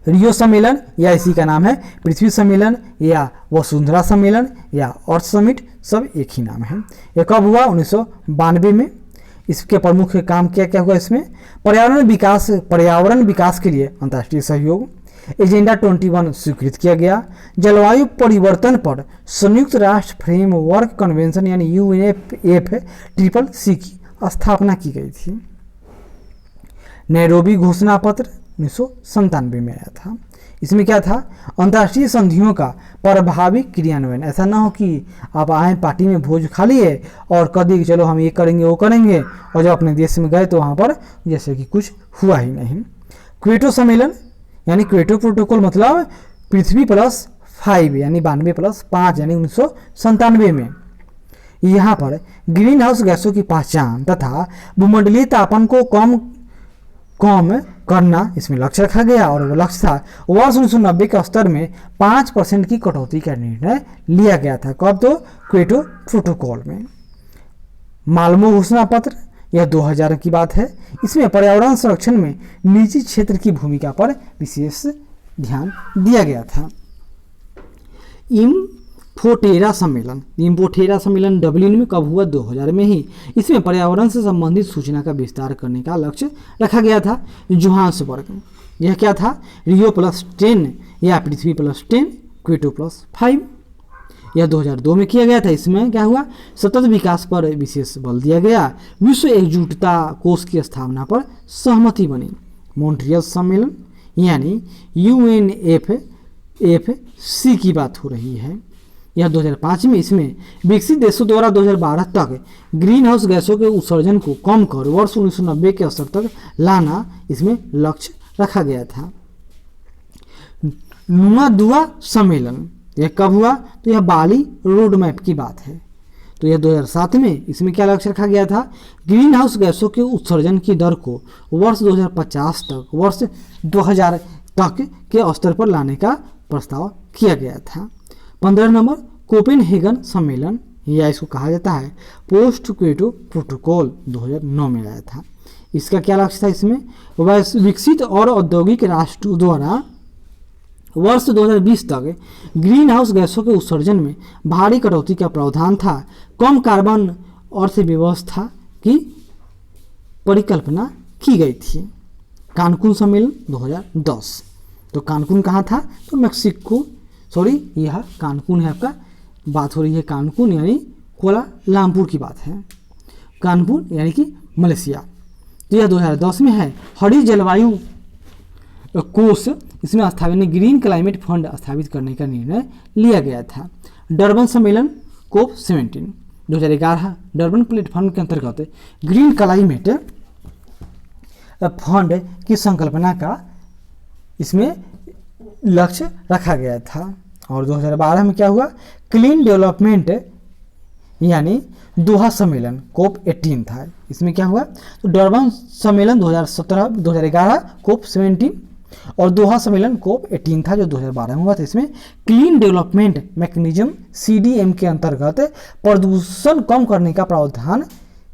रियो सम्मेलन, या इसी का नाम है पृथ्वी सम्मेलन या वसुंधरा सम्मेलन या अर्थ समिट, सब एक ही नाम है। यह कब हुआ? 1992 में। इसके प्रमुख काम क्या क्या हुआ इसमें? पर्यावरण विकास के लिए अंतर्राष्ट्रीय सहयोग, एजेंडा 21 स्वीकृत किया गया। जलवायु परिवर्तन पर संयुक्त राष्ट्र फ्रेमवर्क कन्वेंशन यानी UNFCCC की स्थापना की गई थी। नैरोबी घोषणा पत्र 1997 में आया था। इसमें क्या था, अंतर्राष्ट्रीय संधियों का प्रभावी क्रियान्वयन। ऐसा ना हो कि आप आए पार्टी में भोज खा लिए और कह दिए कि चलो हम ये करेंगे वो करेंगे, और जब अपने देश में गए तो वहाँ पर जैसे कि कुछ हुआ ही नहीं। क्वेटो सम्मेलन यानी क्वेटो प्रोटोकॉल मतलब पृथ्वी प्लस 5 यानी 92+5 यानी 1997 में यहाँ पर ग्रीन हाउस गैसों की पहचान तथा भूमंडलीय तापमान को कम करना इसमें लक्ष्य रखा गया, और वो लक्ष्य था वर्ष 1990 के स्तर में 5% की कटौती का निर्णय लिया गया था। कब? तो क्योटो प्रोटोकॉल में। माल्मो घोषणा पत्र, यह 2000 की बात है। इसमें पर्यावरण संरक्षण में निजी क्षेत्र की भूमिका पर विशेष ध्यान दिया गया था। इम्फोटेरा सम्मेलन डब्लिन में कब हुआ? 2000 में ही। इसमें पर्यावरण से संबंधित सूचना का विस्तार करने का लक्ष्य रखा गया था। जोहान्सबर्ग, यह क्या था? रियो +10 या पृथ्वी +10, क्योटो +5, यह 2002 में किया गया था। इसमें क्या हुआ? सतत विकास पर विशेष बल दिया गया। विश्व एकजुटता कोष की स्थापना पर सहमति बनी। मॉन्ट्रियल सम्मेलन यानी UNFCCC की बात हो रही है, यह 2005 में। इसमें विकसित देशों द्वारा 2012 तक ग्रीन हाउस गैसों के उत्सर्जन को कम कर वर्ष 1990 के स्तर तक लाना इसमें लक्ष्य रखा गया था। नुआदुआ सम्मेलन, यह कब हुआ? तो यह बाली रोड मैप की बात है, तो यह 2007 में। इसमें क्या लक्ष्य रखा गया था? ग्रीन हाउस गैसों के उत्सर्जन की दर को वर्ष 2050 तक, वर्ष 2000 तक के स्तर पर लाने का प्रस्ताव किया गया था। 15 नंबर कोपेनहेगन सम्मेलन, या इसको कहा जाता है पोस्ट क्योटो प्रोटोकॉल, 2009 में आया था। इसका क्या लक्ष्य था? इसमें विकसित और औद्योगिक राष्ट्रों द्वारा वर्ष 2020 तक ग्रीन हाउस गैसों के उत्सर्जन में भारी कटौती का प्रावधान था। कम कार्बन अर्थव्यवस्था की परिकल्पना की गई थी। कानकुन सम्मेलन 2010, तो कानकुन कहाँ था? तो मेक्सिको, यह कानकुन है आपका, बात हो रही है कानकुन यानी कोलालमपुर की बात है। कानपुर यानी कि मलेशिया, तो यह 2010 में है। हरित जलवायु कोष इसमें स्थापित ग्रीन क्लाइमेट फंड स्थापित करने का निर्णय लिया गया था। डरबन सम्मेलन COP17 2011 डरबन प्लेटफॉर्म के अंतर्गत ग्रीन क्लाइमेट फंड की संकल्पना का इसमें लक्ष्य रखा गया था। और 2012 में क्या हुआ? क्लीन डेवलपमेंट यानी दोहा सम्मेलन COP18 था। इसमें क्या हुआ? तो डरबन सम्मेलन 2011 COP17 और दोहा सम्मेलन COP18 था जो 2012 में हुआ था। इसमें क्लीन डेवलपमेंट मैकेनिज्म CDM के अंतर्गत प्रदूषण कम करने का प्रावधान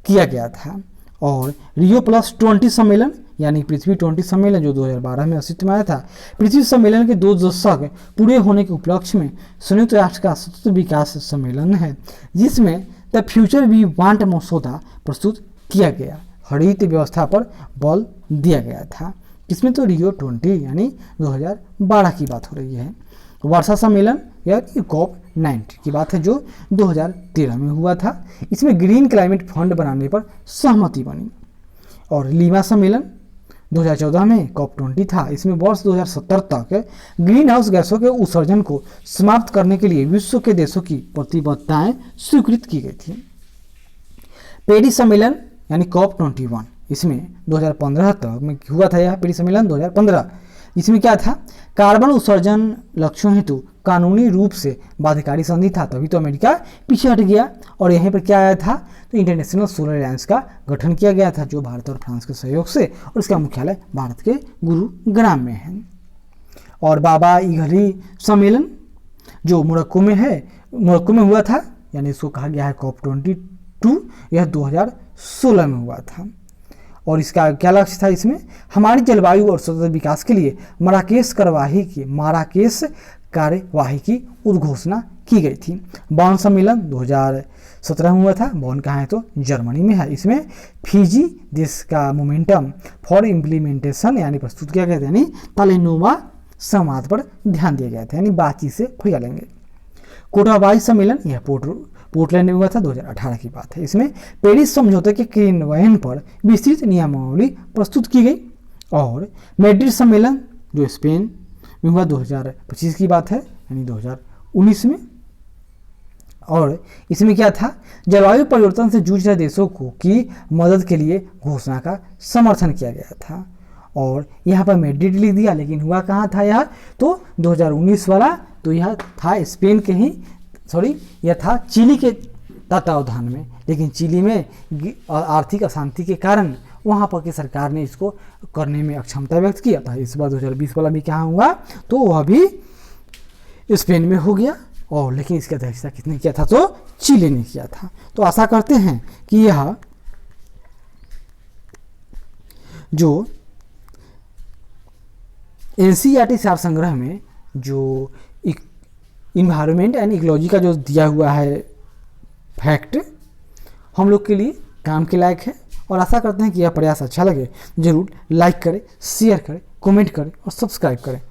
किया गया था। और रियो +20 सम्मेलन यानी पृथ्वी 20 सम्मेलन जो 2012 में अस्तित्व में आया था। पृथ्वी सम्मेलन के 2 दशक पूरे होने के उपलक्ष्य में संयुक्त राष्ट्र का सतत विकास सम्मेलन है, जिसमें द फ्यूचर वी वांट मसौदा प्रस्तुत किया गया। हरित व्यवस्था पर बल दिया गया था। इसमें तो रियो 20 यानी 2012 की बात हो रही है। वर्षा सम्मेलन या COP19 की बात है जो 2013 में हुआ था। इसमें ग्रीन क्लाइमेट फंड बनाने पर सहमति बनी। और लीमा सम्मेलन 2014 में COP20 था। इसमें वर्ष 2070 तक ग्रीन हाउस गैसों के उत्सर्जन को समाप्त करने के लिए विश्व के देशों की प्रतिबद्धताएं स्वीकृत की गई थी। पेरिस सम्मेलन यानी COP21 इसमें 2015 तक में हुआ था। यह पेरिस सम्मेलन 2015, इसमें क्या था? कार्बन उत्सर्जन लक्ष्यों हेतु कानूनी रूप से बाध्यकारी संधि था, तभी तो अमेरिका पीछे हट गया। और यहीं पर क्या आया था? तो इंटरनेशनल सोलर अलायंस का गठन किया गया था जो भारत और फ्रांस के सहयोग से, और इसका मुख्यालय भारत के गुरुग्राम में है। और बाबा इगरी सम्मेलन जो मोरक्को में है, मोरक्को में हुआ था, यानी इसको कहा गया है COP22, यह 2016 में हुआ था। और इसका क्या लक्ष्य था? इसमें हमारी जलवायु और सतत विकास के लिए माराकेश कार्यवाही की उद्घोषणा की गई थी। बॉन सम्मेलन 2017 में हुआ था। बॉन कहाँ है? तो जर्मनी में है। इसमें फिजी देश का मोमेंटम फॉर इम्प्लीमेंटेशन यानी प्रस्तुत किया गया था, यानी तालेनोवा संवाद पर ध्यान दिया गया था, यानी बातचीत से फैला लेंगे। कोटाबाई सम्मेलन यह पोर्टलैंड में हुआ था, 2018 की बात है। इसमें पेरिस समझौते के क्रियान्वयन पर विस्तृत नियमावली प्रस्तुत की गई। और मैड्रिड सम्मेलन जो स्पेन में हुआ 2025 की बात है, यानी 2019 में। और इसमें क्या था, जलवायु परिवर्तन से जूझ रहे देशों को की मदद के लिए घोषणा का समर्थन किया गया था। और यहाँ पर मैं डेट लिख दिया, लेकिन हुआ कहाँ था यह, तो 2019 वाला, तो यह था स्पेन के ही, सॉरी यह था चिली के तत्वावधान में, लेकिन चिली में आर्थिक अशांति के कारण वहाँ पर की सरकार ने इसको करने में अक्षमता व्यक्त किया था। इस बार 2020 वाला भी क्या हुआ, तो वह भी स्पेन में हो गया, और लेकिन इसकी अध्यक्षता किसने किया था, तो चिली ने किया था। तो आशा करते हैं कि यह जो एनसीईआरटी सार संग्रह में जो इन्वायरमेंट एंड इकोलॉजी का जो दिया हुआ है फैक्ट, हम लोग के लिए काम के लायक है। और आशा करते हैं कि यह प्रयास अच्छा लगे। ज़रूर लाइक करें, शेयर करें, कमेंट करें और सब्सक्राइब करें।